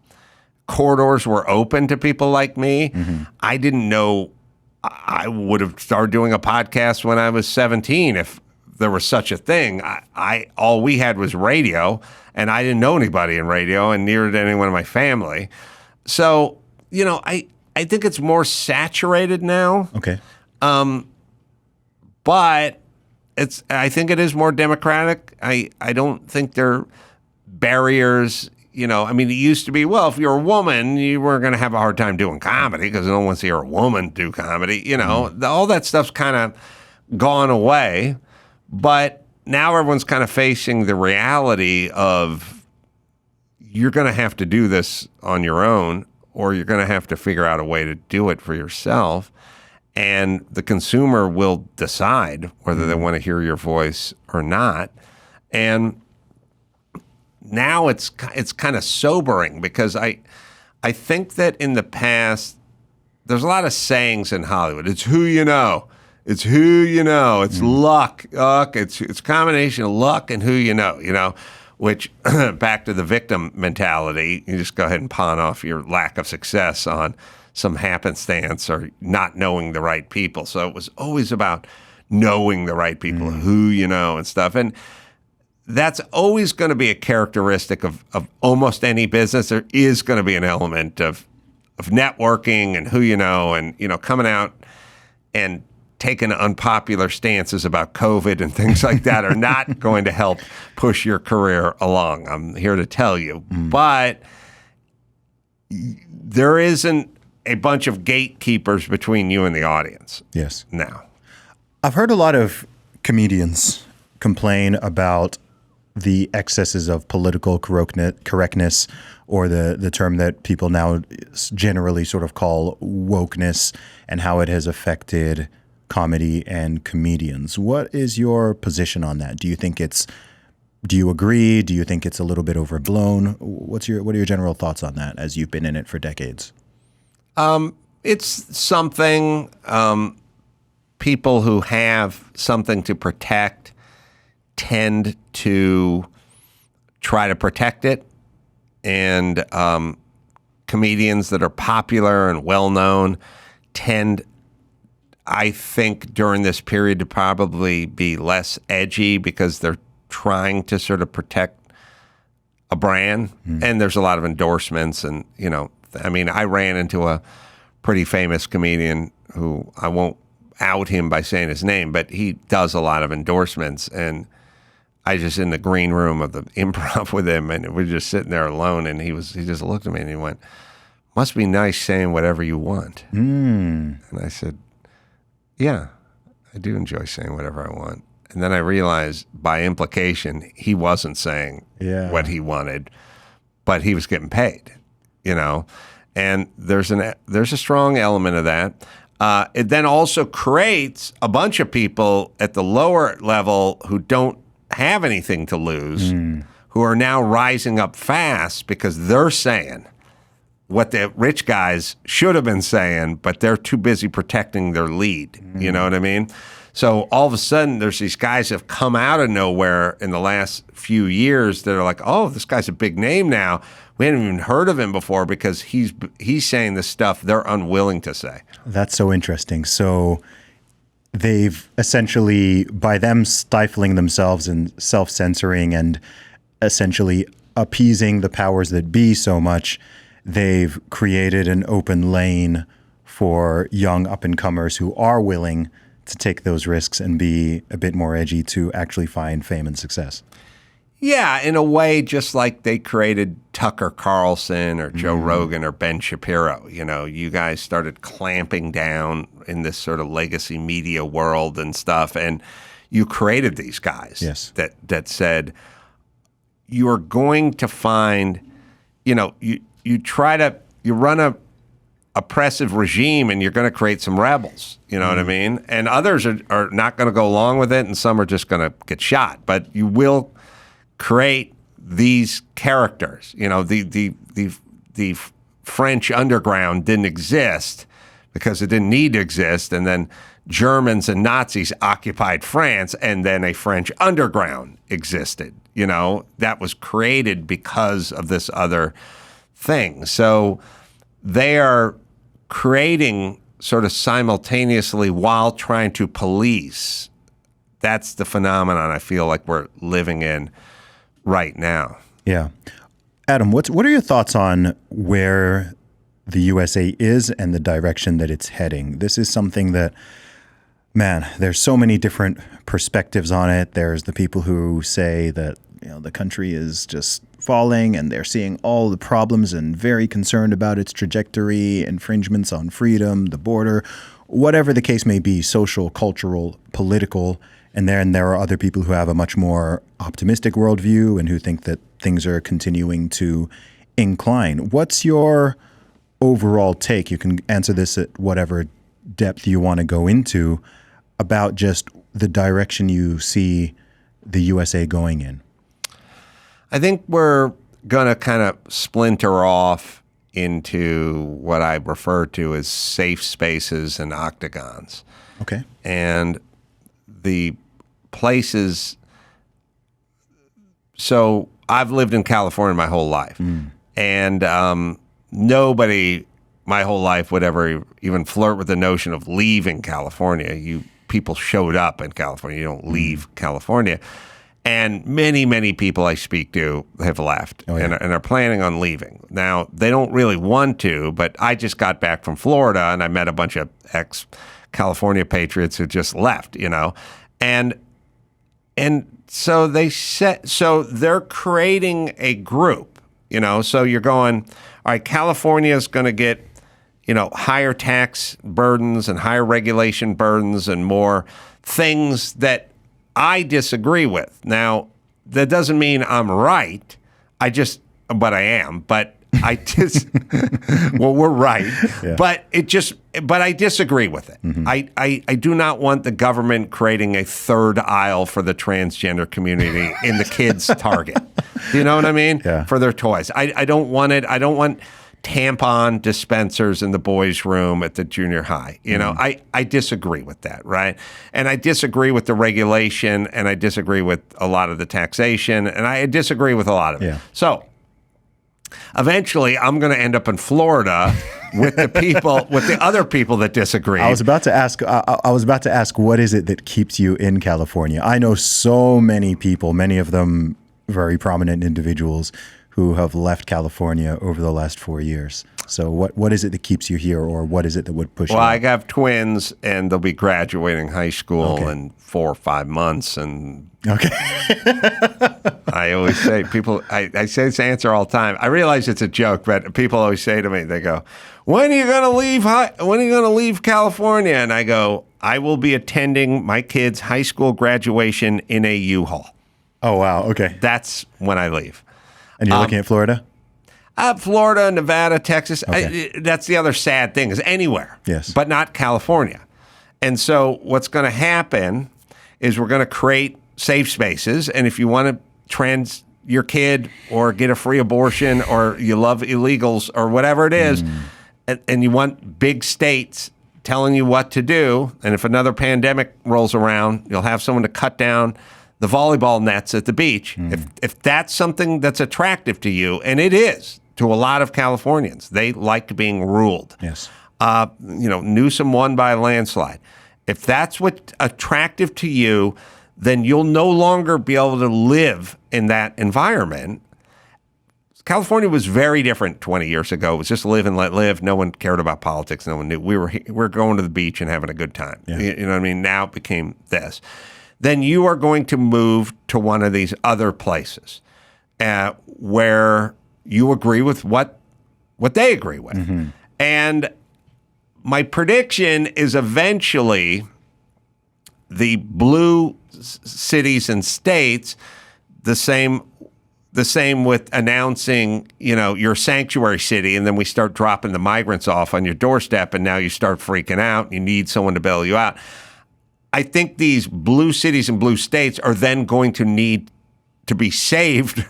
corridors were open to people like me. I didn't know I would have started doing a podcast when I was 17 if there was such a thing. All we had was radio, and I didn't know anybody in radio, and neither did anyone in my family. So, you know, I think it's more saturated now. Okay. But I think it is more democratic. I don't think there are barriers. You know, I mean, it used to be, well, if you're a woman, you weren't going to have a hard time doing comedy because no one wants to hear a woman do comedy. You know, all that stuff's kind of gone away. But now everyone's kind of facing the reality of you're going to have to do this on your own, or you're going to have to figure out a way to do it for yourself. And the consumer will decide whether they want to hear your voice or not. And now it's kind of sobering, because I think that in the past, there's a lot of sayings in Hollywood. It's who you know. It's who you know. It's luck. It's a combination of luck and who you know, which back to the victim mentality, you just go ahead and pawn off your lack of success on some happenstance or not knowing the right people. So it was always about knowing the right people, who you know and stuff. And that's always going to be a characteristic of almost any business. There is going to be an element of networking and who you know, and coming out and taking unpopular stances about COVID and things like that are not going to help push your career along. I'm here to tell you. But there isn't a bunch of gatekeepers between you and the audience. Yes. Now, I've heard a lot of comedians complain about the excesses of political correctness, or the term that people now generally sort of call wokeness, and how it has affected comedy and comedians. What is your position on that? Do you agree? Do you think it's a little bit overblown? What are your general thoughts on that, as you've been in it for decades? It's something, people who have something to protect tend to try to protect it. And comedians that are popular and well-known tend, I think, during this period to probably be less edgy, because they're trying to sort of protect a brand. And there's a lot of endorsements. And, I ran into a pretty famous comedian who, I won't out him by saying his name, but he does a lot of endorsements. And I just in the green room of the improv with him, and we're just sitting there alone, and he just looked at me and he went, "Must be nice saying whatever you want." And I said, "Yeah, I do enjoy saying whatever I want." And then I realized, by implication, he wasn't saying what he wanted, but he was getting paid, And there's a strong element of that. It then also creates a bunch of people at the lower level who don't have anything to lose, who are now rising up fast because they're saying what the rich guys should have been saying, but they're too busy protecting their lead. You know what I mean? So all of a sudden, there's these guys that have come out of nowhere in the last few years that are like, "Oh, this guy's a big name now. We hadn't even heard of him before because he's saying the stuff they're unwilling to say." That's so interesting. So they've essentially, by them stifling themselves and self-censoring and essentially appeasing the powers that be so much, they've created an open lane for young up-and-comers who are willing to take those risks and be a bit more edgy to actually find fame and success. Yeah, in a way, just like they created Tucker Carlson or Joe Rogan or Ben Shapiro. You guys started clamping down in this sort of legacy media world and stuff, and you created these guys that said, you're going to find, you run a oppressive regime and you're going to create some rebels, you know what I mean? And others are not going to go along with it, and some are just going to get shot. But you will create these characters. The French underground didn't exist because it didn't need to exist, and then Germans and Nazis occupied France, and then a French underground existed. That was created because of this other thing. So they are creating sort of simultaneously while trying to police. That's the phenomenon I feel like we're living in right now. Yeah. Adam, what are your thoughts on where the USA is and the direction that it's heading? This is something that, man, there's so many different perspectives on it. There's the people who say that the country is just falling and they're seeing all the problems and very concerned about its trajectory, infringements on freedom, the border, whatever the case may be, social, cultural, political. And then there are other people who have a much more optimistic worldview and who think that things are continuing to incline. What's your overall take? You can answer this at whatever depth you want to go into about just the direction you see the USA going in. I think we're going to kind of splinter off into what I refer to as safe spaces and octagons. Okay. And the places, so I've lived in California my whole life, and nobody my whole life would ever even flirt with the notion of leaving California. People showed up in California. You don't leave California. And many, many people I speak to have left and are planning on leaving. Now, they don't really want to, but I just got back from Florida and I met a bunch of ex-California patriots who just left, And so they're creating a group, so you're going, all right, California is going to get, higher tax burdens and higher regulation burdens and more things that I disagree with. Now, that doesn't mean I'm right. But I am. But I just, well, we're right. Yeah. But I disagree with it. Mm-hmm. I do not want the government creating a third aisle for the transgender community in the kids' Target. Do you know what I mean? Yeah. For their toys. I don't want it. I don't want tampon dispensers in the boys' room at the junior high. I disagree with that, right? And I disagree with the regulation, and I disagree with a lot of the taxation, and I disagree with a lot of it. Yeah. So eventually I'm going to end up in Florida with the other people that disagree. I was about to ask, what is it that keeps you in California? I know so many people, many of them very prominent individuals, who have left California over the last 4 years. So what is it that keeps you here, or what is it that would push you? Well, I have twins, and they'll be graduating high school in 4 or 5 months. And I always say, I say this answer all the time. I realize it's a joke, but people always say to me, they go, when are you going to leave? When are you going to leave California? And I go, I will be attending my kids' high school graduation in a U-Haul. Oh, wow. Okay. That's when I leave. And you're looking at Florida? Florida, Nevada, Texas. Okay. That's the other sad thing, is anywhere. Yes. But not California. And so what's going to happen is we're going to create safe spaces. And if you want to trans your kid or get a free abortion or you love illegals or whatever it is, and you want big states telling you what to do, and if another pandemic rolls around, you'll have someone to cut down the volleyball nets at the beach. If that's something that's attractive to you, and it is to a lot of Californians, they like being ruled. Yes. Newsom won by a landslide. If that's what's attractive to you, then you'll no longer be able to live in that environment. California was very different 20 years ago. It was just live and let live. No one cared about politics. No one knew. We were going to the beach and having a good time. Yeah. You know what I mean? Now it became this. Then you are going to move to one of these other places where you agree with what they agree with. Mm-hmm. And my prediction is eventually the blue cities and states, the same with announcing, your sanctuary city, and then we start dropping the migrants off on your doorstep, and now you start freaking out. You need someone to bail you out. I think these blue cities and blue states are then going to need to be saved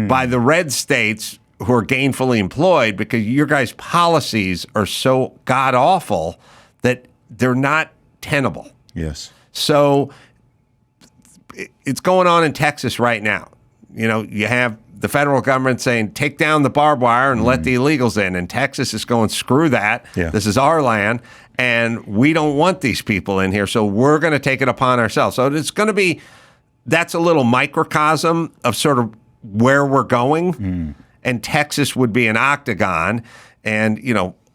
by the red states who are gainfully employed, because your guys' policies are so god-awful that they're not tenable. Yes. So it's going on in Texas right now. You have the federal government saying, take down the barbed wire and let the illegals in. And Texas is going, screw that. Yeah. This is our land. And we don't want these people in here, so we're going to take it upon ourselves. So it's going to be, that's a little microcosm of sort of where we're going. And Texas would be an octagon, and,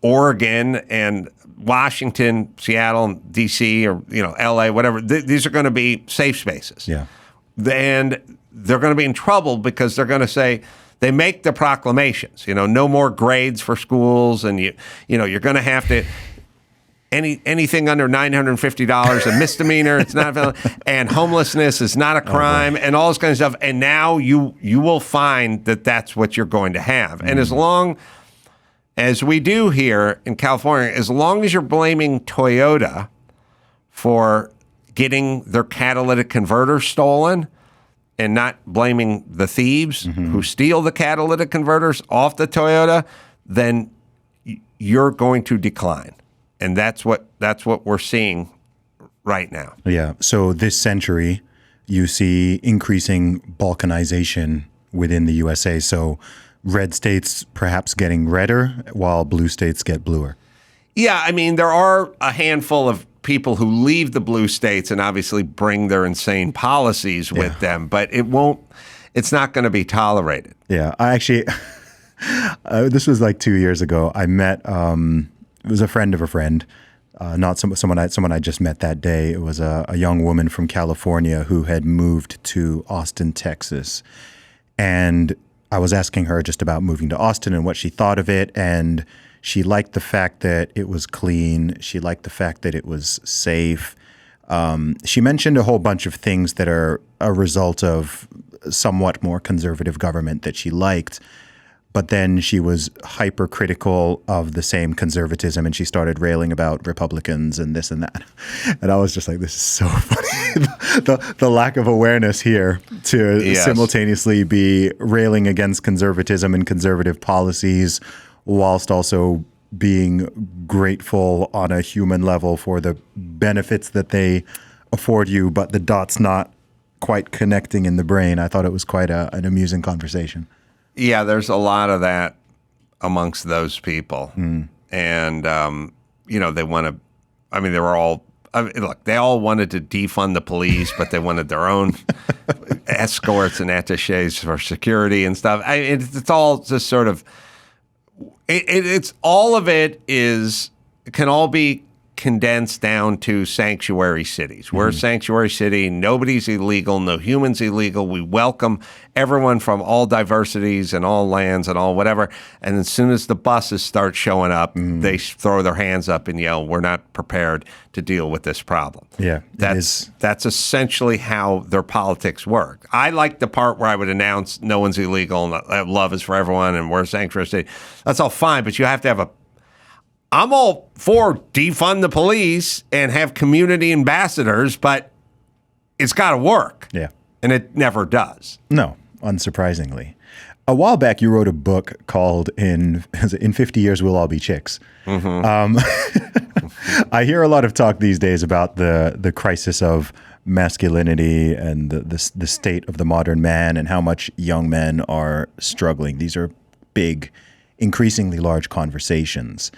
Oregon and Washington, Seattle, and D.C., or, L.A., whatever, these are going to be safe spaces. Yeah. And they're going to be in trouble because they're going to say, they make the proclamations, no more grades for schools, and you're going to have to. anything under $950 a misdemeanor. It's not, and homelessness is not a crime, and all this kind of stuff. And now you will find that that's what you're going to have. And as long as we do here in California, as long as you're blaming Toyota for getting their catalytic converter stolen and not blaming the thieves who steal the catalytic converters off the Toyota, then you're going to decline. And that's what we're seeing right now. Yeah. So this century, you see increasing balkanization within the USA. So red states perhaps getting redder while blue states get bluer. Yeah, I mean, there are a handful of people who leave the blue states and obviously bring their insane policies with them, but it's not going to be tolerated. Yeah, I actually, this was like 2 years ago. I met, it was a friend of a friend, not someone I just met that day. It was a young woman from California who had moved to Austin, Texas. And I was asking her just about moving to Austin and what she thought of it. And she liked the fact that it was clean. She liked the fact that it was safe. She mentioned a whole bunch of things that are a result of somewhat more conservative government that she liked. But then she was hypercritical of the same conservatism, and she started railing about Republicans and this and that. And I was just like, this is so funny. the lack of awareness here to simultaneously be railing against conservatism and conservative policies whilst also being grateful on a human level for the benefits that they afford you, but the dots not quite connecting in the brain. I thought it was quite an amusing conversation. Yeah, there's a lot of that amongst those people. And, they want to, I mean, they were all, look, they all wanted to defund the police, but they wanted their own escorts and attaches for security and stuff. It's all just sort of, it's all of it can all be condensed down to sanctuary cities. We're a sanctuary city. Nobody's illegal. No human's illegal. We welcome everyone from all diversities and all lands and all whatever. And as soon as the buses start showing up, they throw their hands up and yell, "We're not prepared to deal with this problem." Yeah, that's essentially how their politics work. I like the part where I would announce no one's illegal and love is for everyone and we're a sanctuary city. That's all fine, but you have to have I'm all for defund the police and have community ambassadors, but it's got to work. Yeah. And it never does. No, unsurprisingly. A while back, you wrote a book called In 50 Years, We'll All Be Chicks. I hear a lot of talk these days about the crisis of masculinity and the state of the modern man and how much young men are struggling. These are big, increasingly large conversations.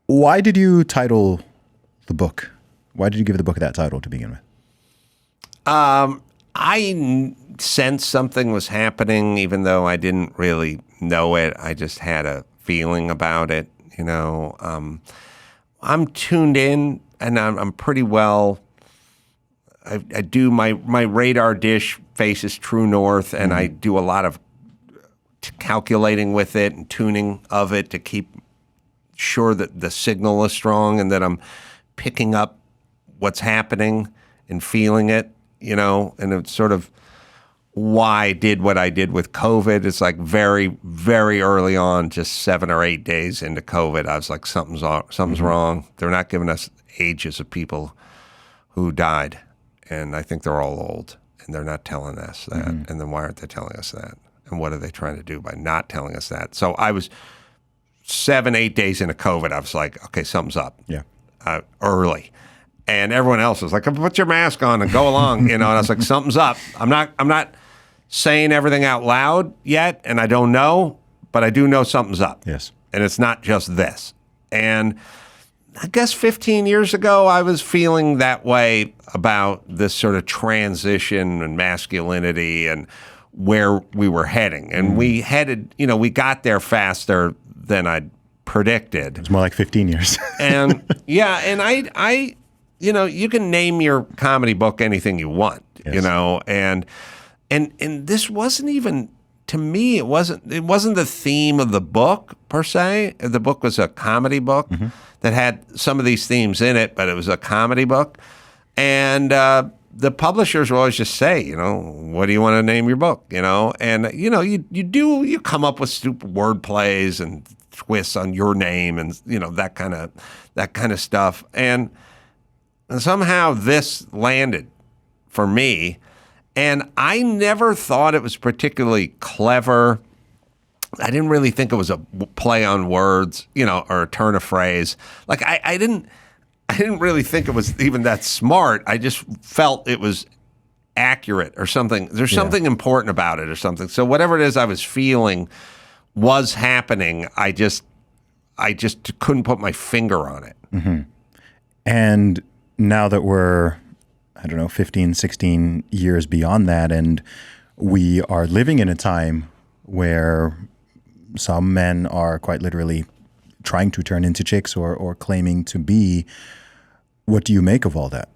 Why did you title the book? Why did you give the book that title to begin with? I sensed something was happening, even though I didn't really know it. I just had a feeling about it. I'm tuned in, and I'm pretty well. I do my radar dish faces true north, and I do a lot of calculating with it and tuning of it to keep sure that the signal is strong and that I'm picking up what's happening and feeling it, and it's sort of why I did what I did with COVID. It's like very, very early on, just 7 or 8 days into COVID, I was like, something's wrong. They're not giving us ages of people who died, and I think they're all old, and they're not telling us that. And then why aren't they telling us that? And what are they trying to do by not telling us that? So I was 7, 8 days into COVID, I was like, okay, something's up. Yeah. Early. And everyone else was like, put your mask on and go along. And I was like, something's up. I'm not saying everything out loud yet, and I don't know, but I do know something's up. Yes. And it's not just this. And I guess 15 years ago, I was feeling that way about this sort of transition and masculinity and where we were heading. And we got there faster than I'd predicted. It's more like 15 years. And I you can name your comedy book anything you want, yes. and this wasn't even to me, it wasn't the theme of the book per se. The book was a comedy book that had some of these themes in it, but it was a comedy book. And the publishers will always just say, what do you want to name your book? And you come up with stupid word plays and twists on your name and that kind of stuff. And somehow this landed for me. And I never thought it was particularly clever. I didn't really think it was a play on words, or a turn of phrase. Like I didn't really think it was even that smart. I just felt it was accurate or something. There's something important about it or something. So whatever it is I was feeling was happening. I just couldn't put my finger on it. Mm-hmm. And now that we're, 15, 16 years beyond that, and we are living in a time where some men are quite literally trying to turn into chicks or claiming to be, what do you make of all that?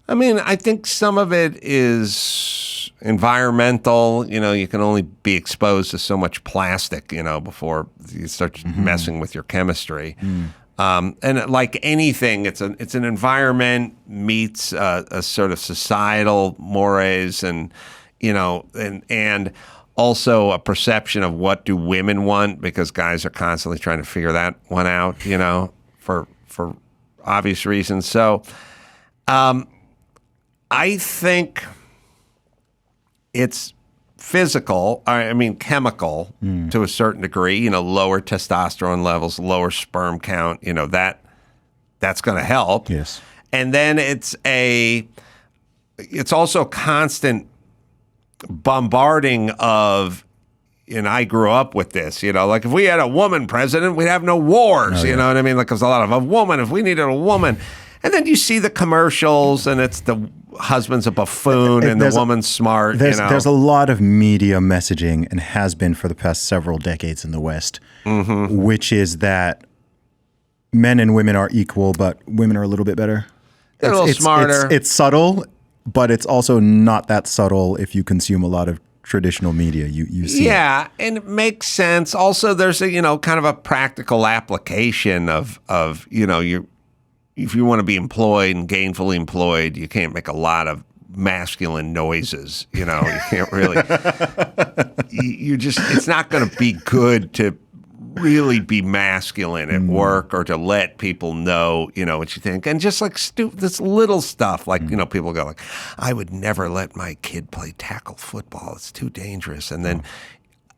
I mean, I think some of it is environmental. You can only be exposed to so much plastic, before you start messing with your chemistry. And like anything, it's an environment meets a sort of societal mores, and and also a perception of what do women want, because guys are constantly trying to figure that one out, for obvious reasons. So, I think it's physical, chemical to a certain degree, lower testosterone levels, lower sperm count, that's going to help. Yes. And then it's also constant bombarding of, and I grew up with this, like if we had a woman president, we'd have no wars, you know what I mean? Like there's a lot of a woman, if we needed a woman. And then you see the commercials, and it's the husband's a buffoon and the woman's smart. There's a lot of media messaging, and has been for the past several decades in the West, which is that men and women are equal, but women are a little bit better. They're a little smarter. It's subtle, but it's also not that subtle if you consume a lot of traditional media. You see it. And it makes sense. Also, there's a kind of a practical application of if you want to be employed and gainfully employed, you can't make a lot of masculine noises. You can't really. It's not going to be good to really be masculine at work, or to let people know, what you think. And just like this little stuff, like, people go like, I would never let my kid play tackle football. It's too dangerous. And then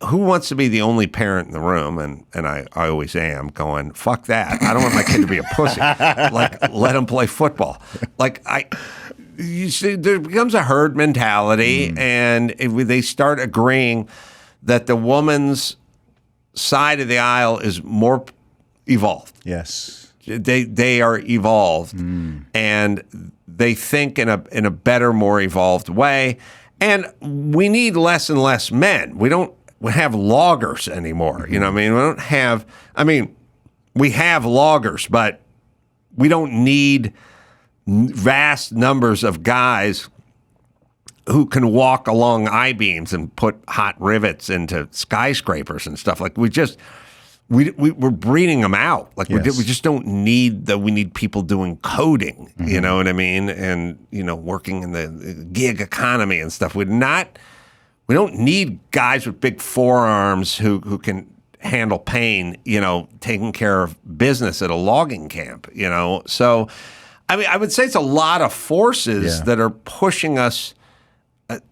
who wants to be the only parent in the room? And I always am going, fuck that. I don't want my kid to be a pussy. Like, let him play football. Like, you see, there becomes a herd mentality, and they start agreeing that the woman's side of the aisle is more evolved. Yes. They are evolved, and they think in a better, more evolved way. And we need less and less men. We don't have loggers anymore. We don't have, we have loggers, but we don't need vast numbers of guys who can walk along I-beams and put hot rivets into skyscrapers and stuff. Like we're breeding them out. Like we just don't need we need people doing coding, you know what I mean? And, working in the gig economy and stuff. We don't need guys with big forearms who can handle pain, taking care of business at a logging camp, So, I would say it's a lot of forces that are pushing us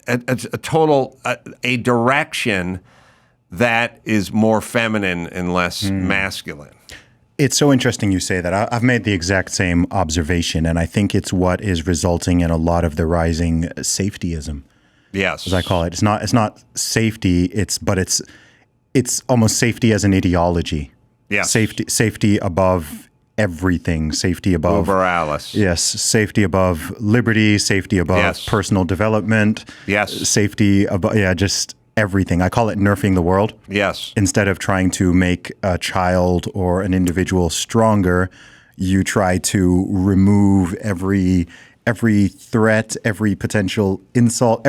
a direction that is more feminine and less masculine. It's so interesting you say that. I've made the exact same observation, and I think it's what is resulting in a lot of the rising safetyism. Yes, as I call it. It's not safety. It's almost safety as an ideology. Yeah, safety above everything. Safety above Uber Alice. Yes, safety above liberty. Safety above personal development. Yes, safety above just everything. I call it nerfing the world. Yes, instead of trying to make a child or an individual stronger, you try to remove every threat, every potential insult,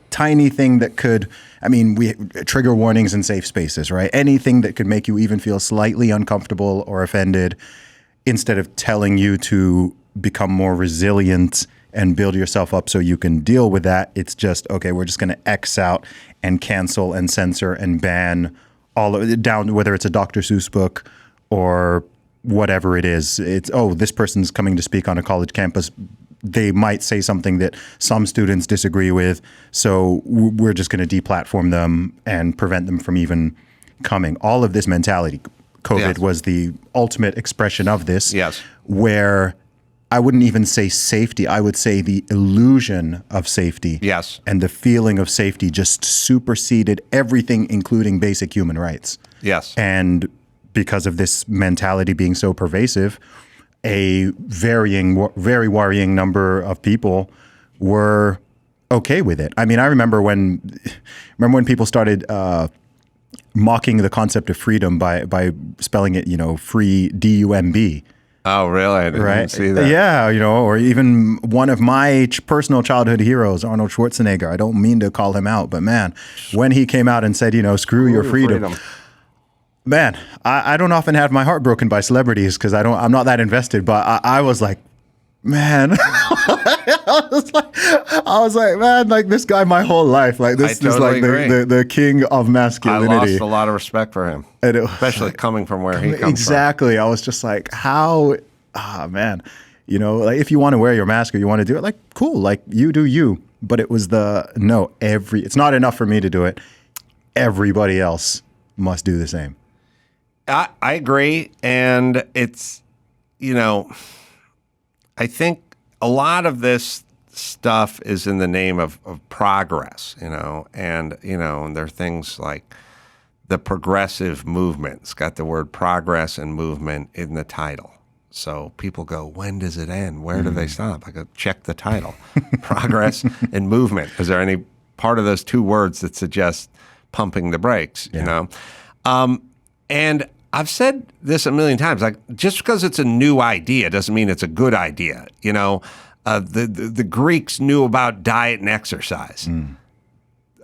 tiny thing that could, we trigger warnings in safe spaces, right? Anything that could make you even feel slightly uncomfortable or offended, instead of telling you to become more resilient and build yourself up so you can deal with that, it's just, okay, we're just going to X out and cancel and censor and ban all of it down, whether it's a Dr. Seuss book or whatever it is. It's, oh, this person's coming to speak on a college campus. They might say something that some students disagree with, so we're just going to deplatform them and prevent them from even coming. All of this mentality, COVID was the ultimate expression of this, where I wouldn't even say safety. I would say the illusion of safety and the feeling of safety just superseded everything, including basic human rights. And because of this mentality being so pervasive, a very worrying number of people were okay with it. I remember when people started mocking the concept of freedom by spelling it, free D-U-M-B. Oh, really? I didn't see that. Yeah, or even one of my personal childhood heroes, Arnold Schwarzenegger. I don't mean to call him out, but man, when he came out and said, screw your freedom. Man, I don't often have my heart broken by celebrities because I'm not that invested, but I was like, man, I was like, man, like this guy my whole life, like this is like the king of masculinity. I lost a lot of respect for him, especially coming from where he comes from. Exactly. I was just like, how, man, like if you want to wear your mask or you want to do it, like cool, like you do you. But it was it's not enough for me to do it. Everybody else must do the same. I agree. And it's, I think a lot of this stuff is in the name of progress, and there are things like the progressive movement. It's got the word progress and movement in the title. So people go, when does it end? Where do they stop? I go, check the title. Progress and movement. Is there any part of those two words that suggests pumping the brakes, And I've said this a million times, like just because it's a new idea doesn't mean it's a good idea. The Greeks knew about diet and exercise.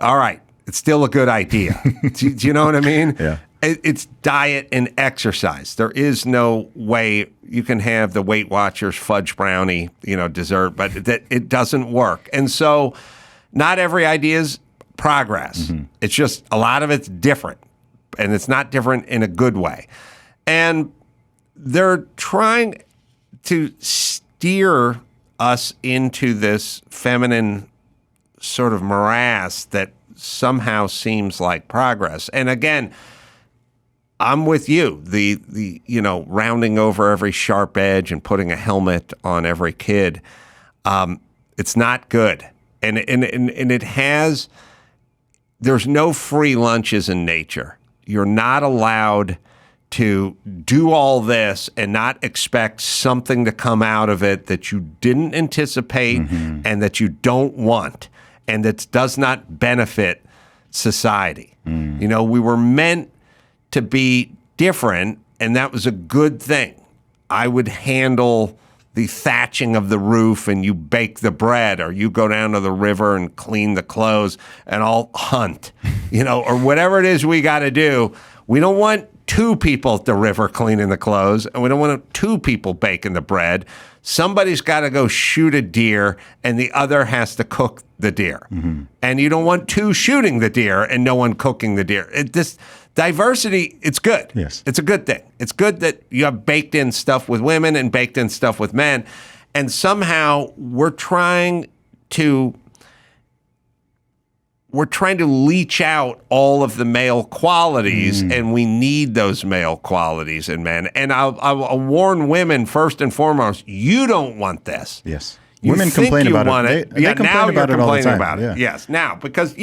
All right, it's still a good idea. do you know what I mean? Yeah. It's diet and exercise. There is no way you can have the Weight Watchers fudge brownie, dessert, but that it doesn't work. And so not every idea is progress. It's just a lot of it's different. And it's not different in a good way. And they're trying to steer us into this feminine sort of morass that somehow seems like progress. And again, I'm with you. The rounding over every sharp edge and putting a helmet on every kid, it's not good. And it has, there's no free lunches in nature. You're not allowed to do all this and not expect something to come out of it that you didn't anticipate and that you don't want and that does not benefit society. We were meant to be different, and that was a good thing. I would handle the thatching of the roof and you bake the bread, or you go down to the river and clean the clothes, and I'll hunt, or whatever it is we got to do. We don't want two people at the river cleaning the clothes, and we don't want two people baking the bread. Somebody's got to go shoot a deer, and the other has to cook the deer. And you don't want two shooting the deer and no one cooking the deer. This diversity, it's good. Yes. It's a good thing. It's good that you have baked in stuff with women and baked in stuff with men. And somehow we're trying to leach out all of the male qualities, and we need those male qualities in men. And I'll warn women, first and foremost, you don't want this. Yes. You women complain about it. They complain about it all the time. About it. Yes. Now, because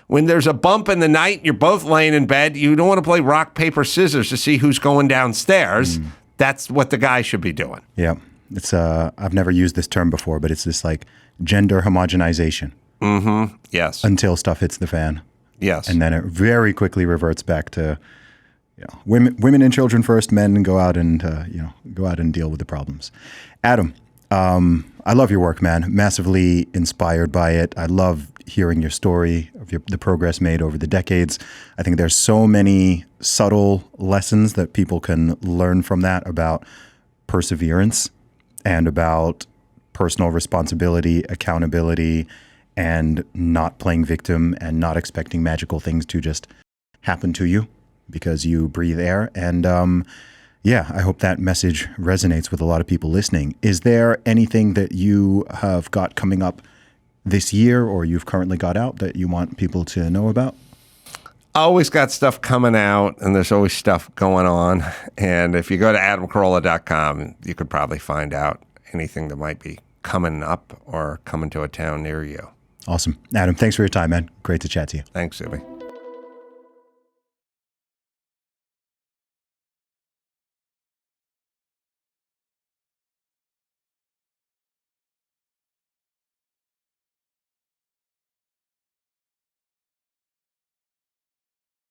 when there's a bump in the night, you're both laying in bed, you don't want to play rock, paper, scissors to see who's going downstairs. That's what the guy should be doing. Yeah. It's I've never used this term before, but it's this like gender homogenization. Yes. Until stuff hits the fan. Yes. And then it very quickly reverts back to women and children first, men go out and deal with the problems. Adam, I love your work, man. Massively inspired by it. I love hearing your story of the progress made over the decades. I think there's so many subtle lessons that people can learn from that about perseverance and about personal responsibility, accountability, and not playing victim and not expecting magical things to just happen to you because you breathe air. And I hope that message resonates with a lot of people listening. Is there anything that you have got coming up this year or you've currently got out that you want people to know about? Always got stuff coming out, and there's always stuff going on. And if you go to adamcarolla.com, you could probably find out anything that might be coming up or coming to a town near you. Awesome. Adam, thanks for your time, man. Great to chat to you. Thanks, Zuby.